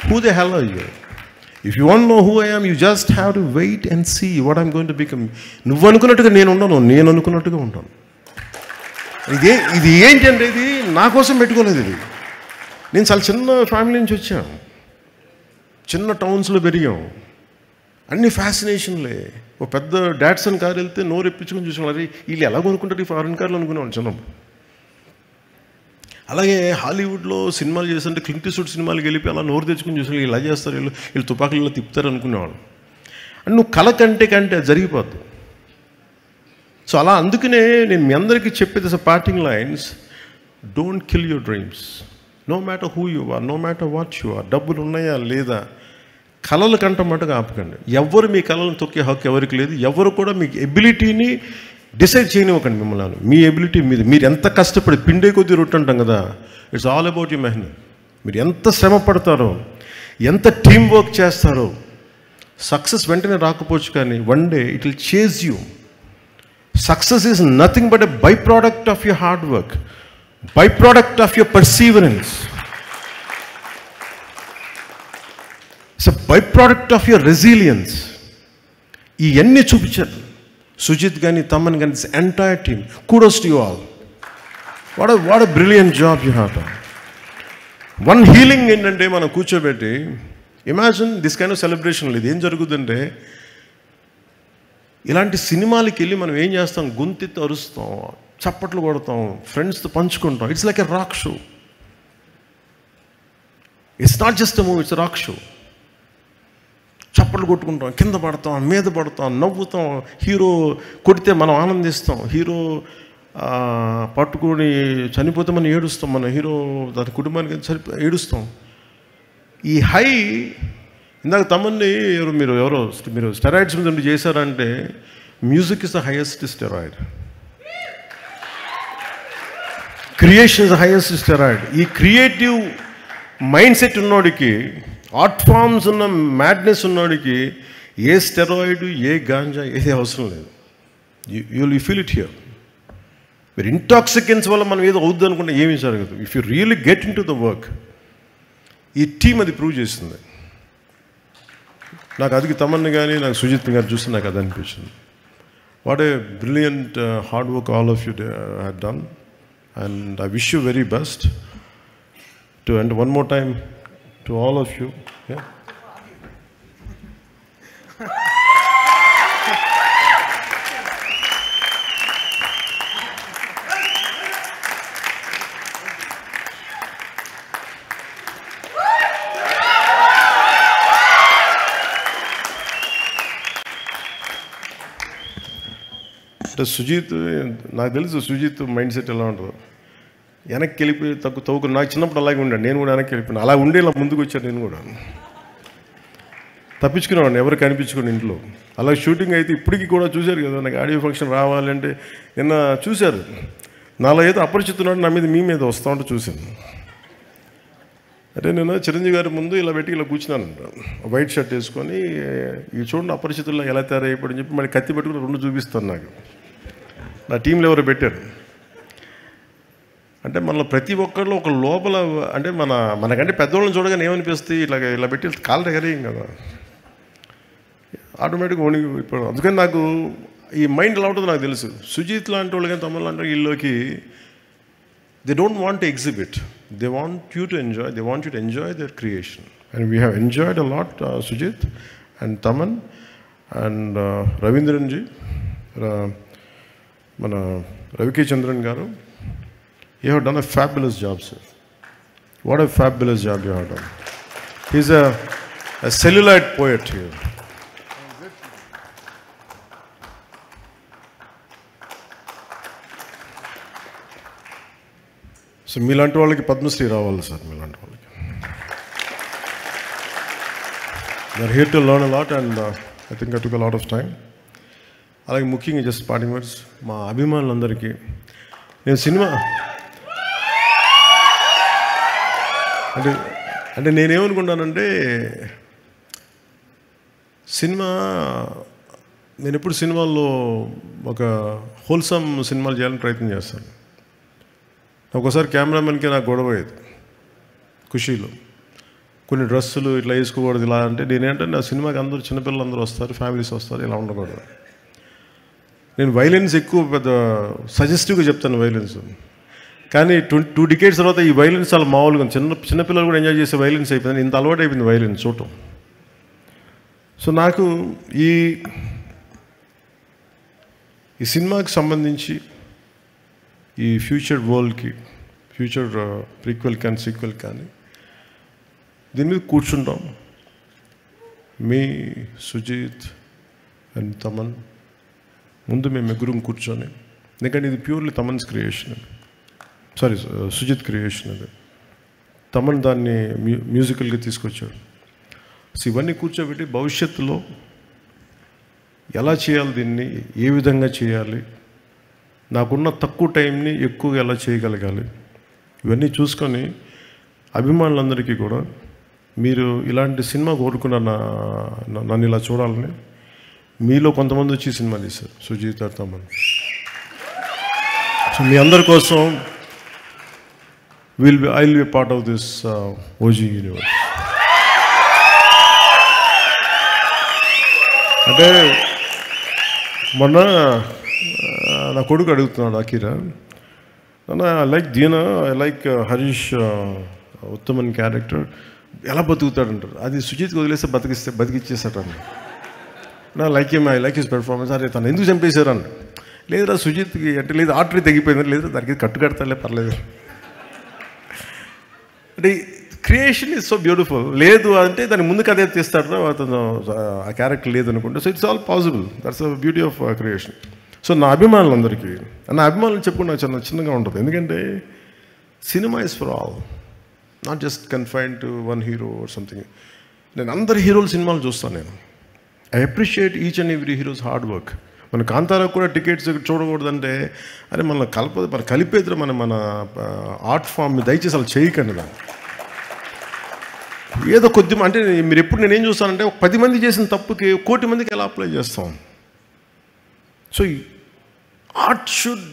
Who the hell I you? If you want know who I am you just have to wait and see what I'm going to become. నువ్వు అనుకున్నట్టుగా నేను ఉండను, నేను అనుకున్నట్టుగా ఉంటాను. ఇది ఏంటంటే ఇది నా కోసం పెట్టుకోలేదు. ఇది నేను చాలా చిన్న ఫ్యామిలీ నుంచి వచ్చాను, చిన్న టౌన్స్లో పెరిగాం, అన్ని ఫ్యాసినేషన్లే. ఒక పెద్ద డాట్సన్ కారు వెళ్తే నోరు ఎప్పించుకొని చూసుకున్నారు, వీళ్ళు ఎలా కొనుక్కుంటారు ఈ ఫారెన్ కార్లు అనుకునేవాళ్ళు చిన్నప్పుడు. అలాగే హాలీవుడ్లో సినిమాలు చేస్తుంటే క్లింట్ ఈస్ట్వుడ్ సినిమాలకు వెళ్ళి అలా నోరు తెచ్చుకుని చూసి ఇలా చేస్తారు, వీళ్ళు తుపాకులు ఇలా తిప్పుతారు అనుకునేవాళ్ళు. అండ్ నువ్వు కళ కంటే అది జరిగిపోద్ది. సో అలా అందుకనే నేను మీ అందరికీ చెప్పేది parting lines, don't kill your dreams, no matter who you are, no matter what you are. డబ్బులు ఉన్నాయా లేదా, కళలు కంట మటుగా ఆపకండి. ఎవరు మీ కళలను తొక్కే హక్కు ఎవరికి లేదు. ఎవరు కూడా మీ ఎబిలిటీని డిసైడ్ చేయనివ్వకండి మిమ్మల్ని. మీ ఎబిలిటీ మీద మీరు ఎంత కష్టపడి పిండే కొద్దీ రొట్టె అంటాం కదా, ఇట్స్ ఆల్ అబౌట్ యూ మెహనత్. మీరు ఎంత శ్రమ పడతారో, ఎంత టీం వర్క్ చేస్తారో, సక్సెస్ వెంటనే రాకపోవచ్చు, కానీ one day it will chase you. Success is nothing but a by product of your hard work, by product of your perseverance, it's a by product of your resilience. ఇవన్నీ చూపించారు సుజిత్ కానీ, తమన్ కానీ, this entire team. Kudos to you all. What a brilliant job you have done. One healing ఏంటంటే, మనం కూర్చోబెట్టి imagine this kind of celebration. ఇది ఏం జరుగుతుందంటే, ఇలాంటి సినిమాలకి వెళ్ళి మనం ఏం చేస్తాం, గొంతెత్తి అరుస్తాం, చప్పట్లు కొడతాం, ఫ్రెండ్స్తో పంచుకుంటాం. It's like a rock show. It's not just a movie, it's a rock show. చప్పట్లు కొట్టుకుంటాం, కింద పడతాం, మీద పడతాం, నవ్వుతాం. హీరో కొడితే మనం ఆనందిస్తాం, హీరో పట్టుకొని చనిపోతే మనం ఏడుస్తాం, మన హీరో దాని కుటుంబానికి ఏడుస్తాం. ఈ హై ఇందాక తమన్ని మీరు స్టెరాయిడ్స్ మీద ఉండి చేశారంటే, music is the highest steroid, creation is the highest steroid. ఈ క్రియేటివ్ మైండ్ సెట్ ఉన్నోడికి, ఆర్ట్ ఫామ్స్ ఉన్న మ్యాడ్నెస్ ఉన్నోడికి ఏ స్టెరాయిడ్, ఏ గాంజా ఏది అవసరం లేదు. You feel it here. మీరు ఇంటాక్సికెన్స్ వల్ల మనం ఏదో అవుద్ది అనుకుంటే ఏమీ జరగదు. If you really get in to the work. ఈ టీం అది ప్రూవ్ చేస్తుంది. నాకు అది తమన్ని కానీ, నాకు సుజిత్ గారు చూస్తే నాకు అది అనిపించింది. What a brilliant hard work all of you have done, and I wish you very best to. And one more time to all of you. Yeah. అంటే సుజిత్, నాకు తెలుసు సుజిత్ మైండ్ సెట్ ఎలా ఉంటుందో. వెనక్కి వెళ్ళిపోయి తవ్వుకు. నాకు చిన్నప్పుడు అలాగే ఉండాను, నేను కూడా వెనక్కి వెళ్ళిపోయాను. అలా ఉండే ఇలా ముందుకు వచ్చాను. నేను కూడా తప్పించుకునేవాడిని, ఎవరు కనిపించుకుని ఇంట్లో. అలా షూటింగ్ అయితే ఇప్పటికీ కూడా చూశారు కదా, నాకు ఆడియో ఫంక్షన్ రావాలంటే నిన్న చూశారు. నాలో ఏదో అపరిచితున్నాడు, నా మీద మీ మీద వస్తూ ఉంటే చూశాను. అంటే నేను చిరంజీవి గారి ముందు ఇలా పెట్టి ఇలా కూర్చున్నాను, వైట్ షర్ట్ వేసుకొని. ఈ చూడండి అపరిచితుల్లో ఎలా తయారైపోయి చెప్పి మళ్ళీ కత్తి పెట్టుకుని రెండు చూపిస్తాను. నాకు నా టీంలో ఎవరు పెట్టారు అంటే, మనలో ప్రతి ఒక్కరిలో ఒక లోపల అంటే మనకంటే పెద్దవాళ్ళని చూడగానే ఏమనిపిస్తుంది, ఇలా పెట్టి కాళ్ళ దగ్గర ఏం కదా, ఆటోమేటిక్గా వణిగి ఇప్పుడు. అందుకని నాకు ఈ మైండ్ ఎలా ఉంటుందో నాకు తెలుసు. సుజిత్ లాంటి వాళ్ళు కానీ, తమిళ లాంటి వీళ్ళకి they don't want to exhibit, they want you to enjoy, they want you to enjoy their creation. And we have enjoyed a lot, Sujeeth and Thaman and Raveendran ji, మన రవికే చంద్రన్ గారు. You have done a fabulous job, sir. What a fabulous job you have done. He's a celluloid poet here. So మీలాంటి వాళ్ళకి పద్మశ్రీ రావాలి sir, మీలాంటి వాళ్ళకి. They are here to learn a lot, and I think I took a lot of time. అలాగే ముఖ్యంగా just parting words మా అభిమానులందరికీ. నేను సినిమా అంటే నేనేమనుకుంటానంటే, నేను ఎప్పుడు సినిమాల్లో ఒక హోల్సమ్ సినిమాలు చేయాలని ప్రయత్నం చేస్తాను. ఒకసారి కెమెరామెన్కి నాకు గొడవ అయ్యేది ఖుషీలో. కొన్ని డ్రెస్సులు ఇట్లా వేసుకోకూడదు ఇలా అంటే, నేనేంటంటే నా సినిమాకి అందరూ చిన్నపిల్లలు అందరూ వస్తారు, ఫ్యామిలీస్ వస్తారు, ఇలా ఉండకూడదు. నేను వైలెన్స్ ఎక్కువ పెద్ద సజెస్టివ్గా చెప్తాను వైలెన్స్. కానీ 2 decades తర్వాత ఈ వైలెన్స్ చాలా మామూలుగా చిన్నపిల్లలు కూడా ఎంజాయ్ చేసే వైలెన్స్ అయిపోయింది. ఇంత అలవాటు అయిపోయింది వైలెన్స్ చూడటం. సో నాకు ఈ సినిమాకి సంబంధించి ఈ ఫ్యూచర్ వరల్డ్కి, ఫ్యూచర్ ప్రీక్వెల్ కానీ సీక్వెల్ కానీ దీని మీద కూర్చుంటాం. మీ సుజిత్ అండ్ తమన్ ముందు మేము ముగ్గురం కూర్చొని, ఎందుకంటే ఇది purely Thaman's creation, sorry Sujeeth creation. అది తమన్ దాన్ని మ్యూజికల్గా తీసుకొచ్చాడు. సో ఇవన్నీ కూర్చోబెట్టి భవిష్యత్తులో ఎలా చేయాలి, దీన్ని ఏ విధంగా చేయాలి, నాకున్న తక్కువ టైంని ఎక్కువగా ఎలా చేయగలగాలి, ఇవన్నీ చూసుకొని అభిమానులందరికీ కూడా మీరు ఇలాంటి సినిమా కోరుకున్న నన్ను ఇలా చూడాలని మీలో కొంతమంది వచ్చి సినిమా తీశారు సుజీత్ తమన్. సో మీ అందరి కోసం I will be part of this OG universe. అంటే మొన్న నా కొడుకు అడుగుతున్నాడు Akira, I like Deena, I like Harish Uttaman character, ఎలా బతుకుతాడంటారు. అది సుజిత్కి వదిలేస్తే బతికిచ్చేస్తాడన్న. నా like I like his performance. అరే తను ఎందుకు చంపేశారన్న. లేదురా సుజిత్కి అంటే లేదు ఆర్టరీ తగ్గిపోయింది, లేదు దానికి కట్టుకడతాలే పర్లేదు అంటే క్రియేషన్ ఈజ్ సో బ్యూటిఫుల్. లేదు అంటే దాని ముందుకు అదే తీస్తాడు అతను ఆ క్యారెక్టర్ లేదనుకుంటే. So it's all possible, that's the beauty of creation. So నా అభిమానులందరికీ, నా అభిమానులు చెప్పుకుని నాకు చిన్నగా ఉంటుంది. ఎందుకంటే cinema is for all, not just confine to one hero or something. నేను అందరి హీరోల సినిమాలు చూస్తాను. నేను I appreciate each and every heroes hard work. మన కాంతారాకు కూడా టికెట్స్ చూడకూడదంటే అరే మన కలిపేద్దరు మన ఆర్ట్ ఫామ్ దయచేసి అలా చేయకండి. దాన్ని ఏదో కొద్ది అంటే మీరు ఎప్పుడు నేనేం చూస్తానంటే 10 మంది చేసిన తప్పుకి 1 కోటి మందికి ఎలా అప్లై చేస్తాం. So art should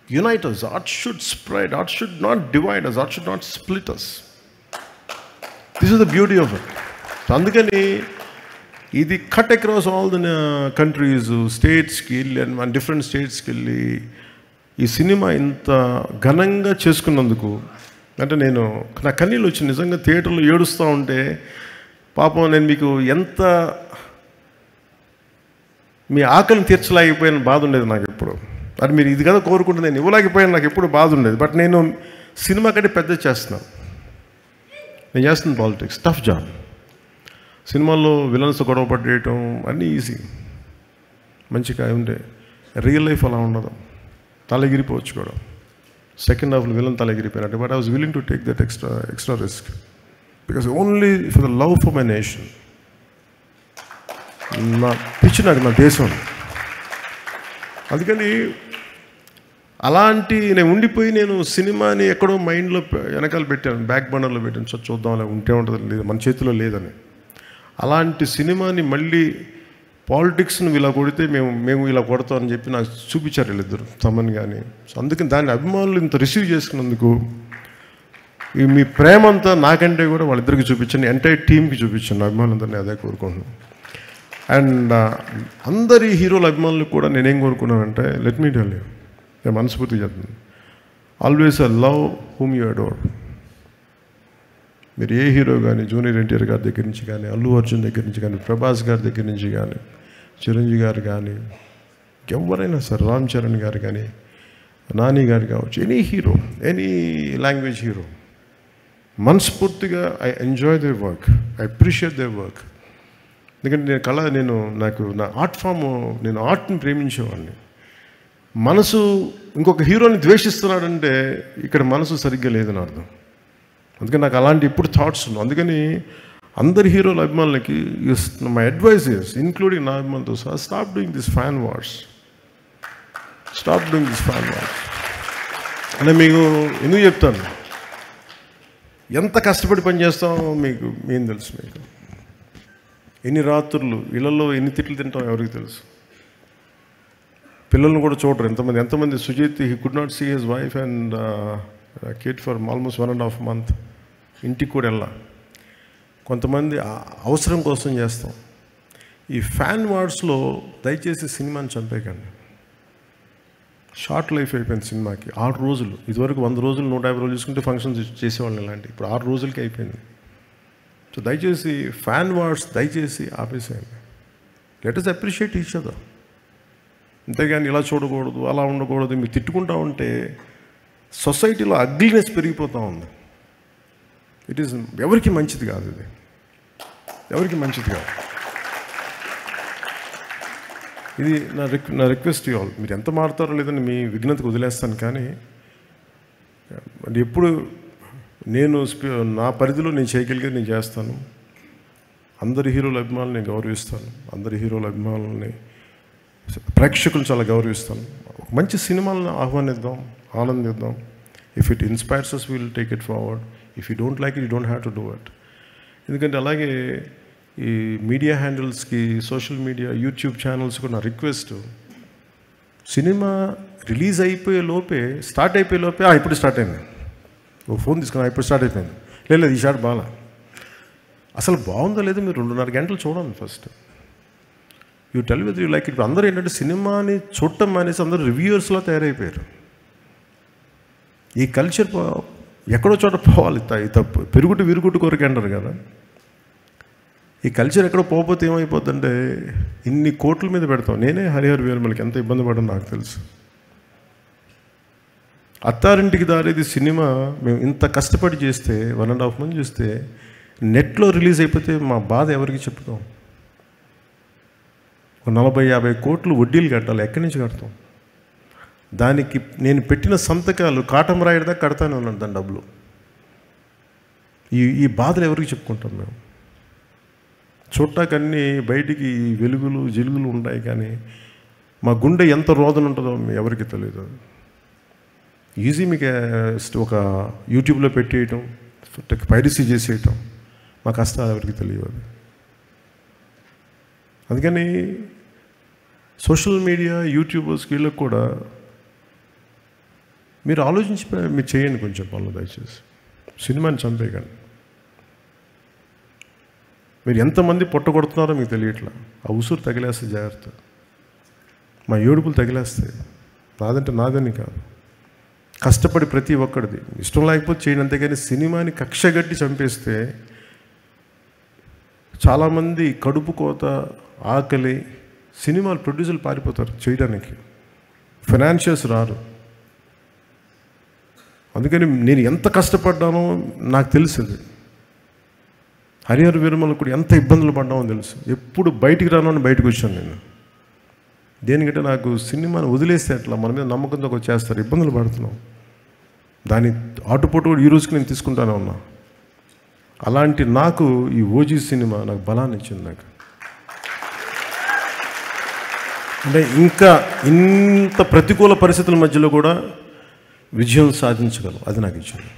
unite us, art should spread, art should not divide us, art should not split us. This is the beauty of it. So అందుకని ఇది cut across all the countries, స్టేట్స్కి వెళ్ళి and different స్టేట్స్కి వెళ్ళి ఈ cinema ఇంత ఘనంగా చేసుకున్నందుకు అంటే నేను నా కన్నీళ్ళు వచ్చి నిజంగా థియేటర్లో ఏడుస్తూ ఉంటే పాపం నేను మీకు ఎంత మీ ఆకలిని తీర్చలేకపోయిన బాధ ఉండేది నాకు ఎప్పుడు. అది మీరు ఇది కదా కోరుకుంటే నేను ఇవ్వలేకపోయాను, నాకు ఎప్పుడు బాధ ఉండేది. బట్ నేను సినిమా కంటే పెద్ద చేస్తున్నాను. నేను చేస్తున్నాను పాలిటిక్స్, టఫ్ జాబ్. సినిమాల్లో విలన్స్ గొడవ పట్టేయటం అన్నీ ఈజీ, మంచిగా ఉండే. రియల్ లైఫ్ అలా ఉండదు, తలెగిరిపోవచ్చు కూడా. సెకండ్ హాఫ్లో విలన్ తలెగిరిపోయినట్టు. But I was willing to take that extra risk because only for the love for my nation. నా పిచ్చి నాకు నా దేశం. అందుకని అలాంటి నేను ఉండిపోయి నేను సినిమాని ఎక్కడో మైండ్లో వెనకాల పెట్టాను, బ్యాక్ బర్నర్లో పెట్టాను. చూద్దాం అలా ఉంటే ఉంటుంది, లేదు మన చేతిలో లేదని. అలాంటి సినిమాని మళ్ళీ పాలిటిక్స్ని ఇలా కొడితే మేము ఇలా కొడతామని చెప్పి నాకు చూపించారు వీళ్ళిద్దరు, తమన్ కానీ. సో అందుకని దాన్ని అభిమానులు ఇంత రిసీవ్ చేసుకున్నందుకు ఈ మీ ప్రేమ అంతా నాకంటే కూడా వాళ్ళిద్దరికి చూపించాను, ఎంటైర్ టీమ్కి చూపించాను. అభిమానులందరినీ అదే కోరుకుంటున్నాను. అండ్ అందరి హీరోల అభిమానులకు కూడా నేనేం కోరుకున్నానంటే, లెట్ మీ టెల్ యూ, నేను మనస్ఫూర్తిగా చెప్తున్నాను, always love whom you adore. మీరు ఏ హీరో కానీ, జూనియర్ ఎన్టీఆర్ గారి దగ్గర నుంచి కానీ, అల్లు అర్జున్ దగ్గర నుంచి కానీ, ప్రభాస్ గారి దగ్గర నుంచి కానీ, చిరంజీవి గారు కానీ, ఎవరైనా సరే, రామ్ చరణ్ గారు కానీ, నాని గారు కావచ్చు, any hero, any language hero, మనస్ఫూర్తిగా I enjoy their work, I appreciate their work. ఎందుకంటే నాకు నా ఆర్ట్ ఫామ్, నేను ఆర్ట్ని ప్రేమించేవాడిని. మనసు ఇంకొక హీరోని ద్వేషిస్తున్నాడంటే ఇక్కడ మనసు సరిగ్గా లేదని అర్థం. అందుకని నాకు అలాంటి ఇప్పుడు థాట్స్ ఉన్నాయి. అందుకని అందరి హీరోల అభిమానులకి మై అడ్వైస్ ఇస్, ఇంక్లూడింగ్ నా అభిమానులతో సహా, stop doing this fan wars. Stop doing this fan wars అంటే మీకు ఎందుకు చెప్తాను, ఎంత కష్టపడి పని చేస్తామో మీకు ఏం తెలుసు. మీకు ఎన్ని రాత్రులు ఇళ్లలో ఎన్ని తిట్లు తింటాం ఎవరికి తెలుసు. పిల్లలను కూడా చూడరు ఎంతమంది. Sujeeth he could not see his wife and kid for almost 1.5 months. ఇంటికి కూడా వెళ్ళా. కొంతమంది అవసరం కోసం చేస్తాం. ఈ ఫ్యాన్ వార్స్లో దయచేసి సినిమాని చంపేయకండి. షార్ట్ లైఫ్ అయిపోయింది సినిమాకి. 6 రోజులు, ఇదివరకు 100 రోజులు 150 రోజులు చూసుకుంటే ఫంక్షన్స్ చేసేవాళ్ళని ఇలాంటి, ఇప్పుడు 6 రోజులకి అయిపోయింది. సో దయచేసి ఫ్యాన్ వార్స్ దయచేసి ఆపేసేయండి. Let us appreciate each other. అంతేగాని ఇలా చూడకూడదు, అలా ఉండకూడదు, మీరు తిట్టుకుంటా ఉంటే సొసైటీలో అగ్లీనెస్ పెరిగిపోతూ ఉంది. ఇట్ ఈస్ ఎవరికి మంచిది కాదు, ఇది ఎవరికి మంచిది కాదు. ఇది నా రిక్వెస్ట్ ఆల్. మీరు ఎంత మారుతారో లేదని మీ విఘ్నతకు వదిలేస్తాను. కానీ ఎప్పుడు నేను నా పరిధిలో నేను చేయగలిగేది నేను చేస్తాను. అందరి హీరోల అభిమానులు నేను గౌరవిస్తాను. అందరి హీరోల అభిమానులని, ప్రేక్షకులు చాలా గౌరవిస్తాను. ఒక మంచి సినిమాలను ఆహ్వానిద్దాం, ఆనందిద్దాం. If it inspires us will take it forward. If you don't like it, you don't have to do it. ఎందుకంటే అలాగే ఈ మీడియా హ్యాండిల్స్కి, సోషల్ మీడియా, యూట్యూబ్ ఛానల్స్కి నా రిక్వెస్ట్, సినిమా రిలీజ్ అయిపోయే లోపే, స్టార్ట్ అయిపోయే లోపే ఇప్పుడు స్టార్ట్ అయింది, ఓ ఫోన్ తీసుకున్నా ఇప్పుడు స్టార్ట్ అయిపోయింది, లేదు ఈ షాట్ బాగా, అసలు బాగుందో లేదో మీరు 2.5 గంటలు చూడండి first. You tell with you like it. అందరూ ఏంటంటే సినిమాని చూడటం మానేసి అందరూ రివ్యూయర్స్లో తయారైపోయారు. ఈ కల్చర్ ఎక్కడో చోట పోవాలి, తప్పు పెరుగుటు విరుగుటు కొరకు అంటారు కదా. ఈ కల్చర్ ఎక్కడో పోకపోతే ఏమైపోద్దంటే ఇన్ని కోట్ల మీద పెడతాం. నేనే హరిహర వీరమలకి ఎంత ఇబ్బంది పడడం నాకు తెలుసు. అత్తారింటికి దారేది సినిమా మేము ఇంత కష్టపడి చేస్తే 1.5 మంది చూస్తే నెట్లో రిలీజ్ అయిపోతే మా బాధ ఎవరికి చెప్పుతాం? 40-50 కోట్లు వడ్డీలు కట్టాలి, ఎక్కడి నుంచి కడతాం? దానికి నేను పెట్టిన సంతకాలు కాటం రాయడదా కడతానే ఉన్నాను దాని డబ్బులు. ఈ బాధలు ఎవరికి చెప్పుకుంటాం మేము? చూడటాకన్నీ బయటికి వెలుగులు జిలుగులు ఉంటాయి, కానీ మా గుండె ఎంత రోదన ఉంటుందో ఎవరికి తెలియదు. ఈజీ మీకు ఒక యూట్యూబ్లో పెట్టేయటం, పైరసీ చేసేయటం, మా కష్టాలు ఎవరికి తెలియదు. అందుకని సోషల్ మీడియా యూట్యూబర్స్కి వీళ్ళకి కూడా మీరు ఆలోచించి మీరు చేయండి కొంచెం పనులు దయచేసి. సినిమాని చంపేయకండి. మీరు ఎంతమంది పొట్టగొడుతున్నారో మీకు తెలియట్లా. ఆ ఉసురు తగిలేస్తే జాగ్రత్త, మా ఏడుపులు తగిలేస్తాయి. నాదంటే నాదని కాదు, కష్టపడి ప్రతి ఒక్కడిది ఇష్టం లేకపోతే చేయండి, అంతేగాని సినిమాని కక్షగట్టి చంపేస్తే చాలామంది కడుపు కోత, ఆకలి, సినిమాలు ప్రొడ్యూసర్లు పారిపోతారు చేయడానికి, ఫైనాన్షియల్స్ రారు. అందుకని నేను ఎంత కష్టపడ్డానో నాకు తెలుస్తుంది. హరిహర వీరమల కూడా ఎంత ఇబ్బందులు పడ్డామో తెలుసు. ఎప్పుడు బయటికి రాను అని బయటకు వచ్చాను నేను. దేనికంటే నాకు సినిమాని వదిలేస్తే అట్లా మన మీద నమ్మకంతో వచ్చేస్తారు, ఇబ్బందులు పడుతున్నాం. దాని ఆటుపోటు కూడా ఈ రోజుకి నేను తీసుకుంటానే ఉన్నా. అలాంటి నాకు ఈ ఓజీ సినిమా నాకు బలాన్ని ఇచ్చింది. నాకు అంటే ఇంకా ఇంత ప్రతికూల పరిస్థితుల మధ్యలో కూడా విజయం సాధించగలం, అది నాకు ఇచ్చింది.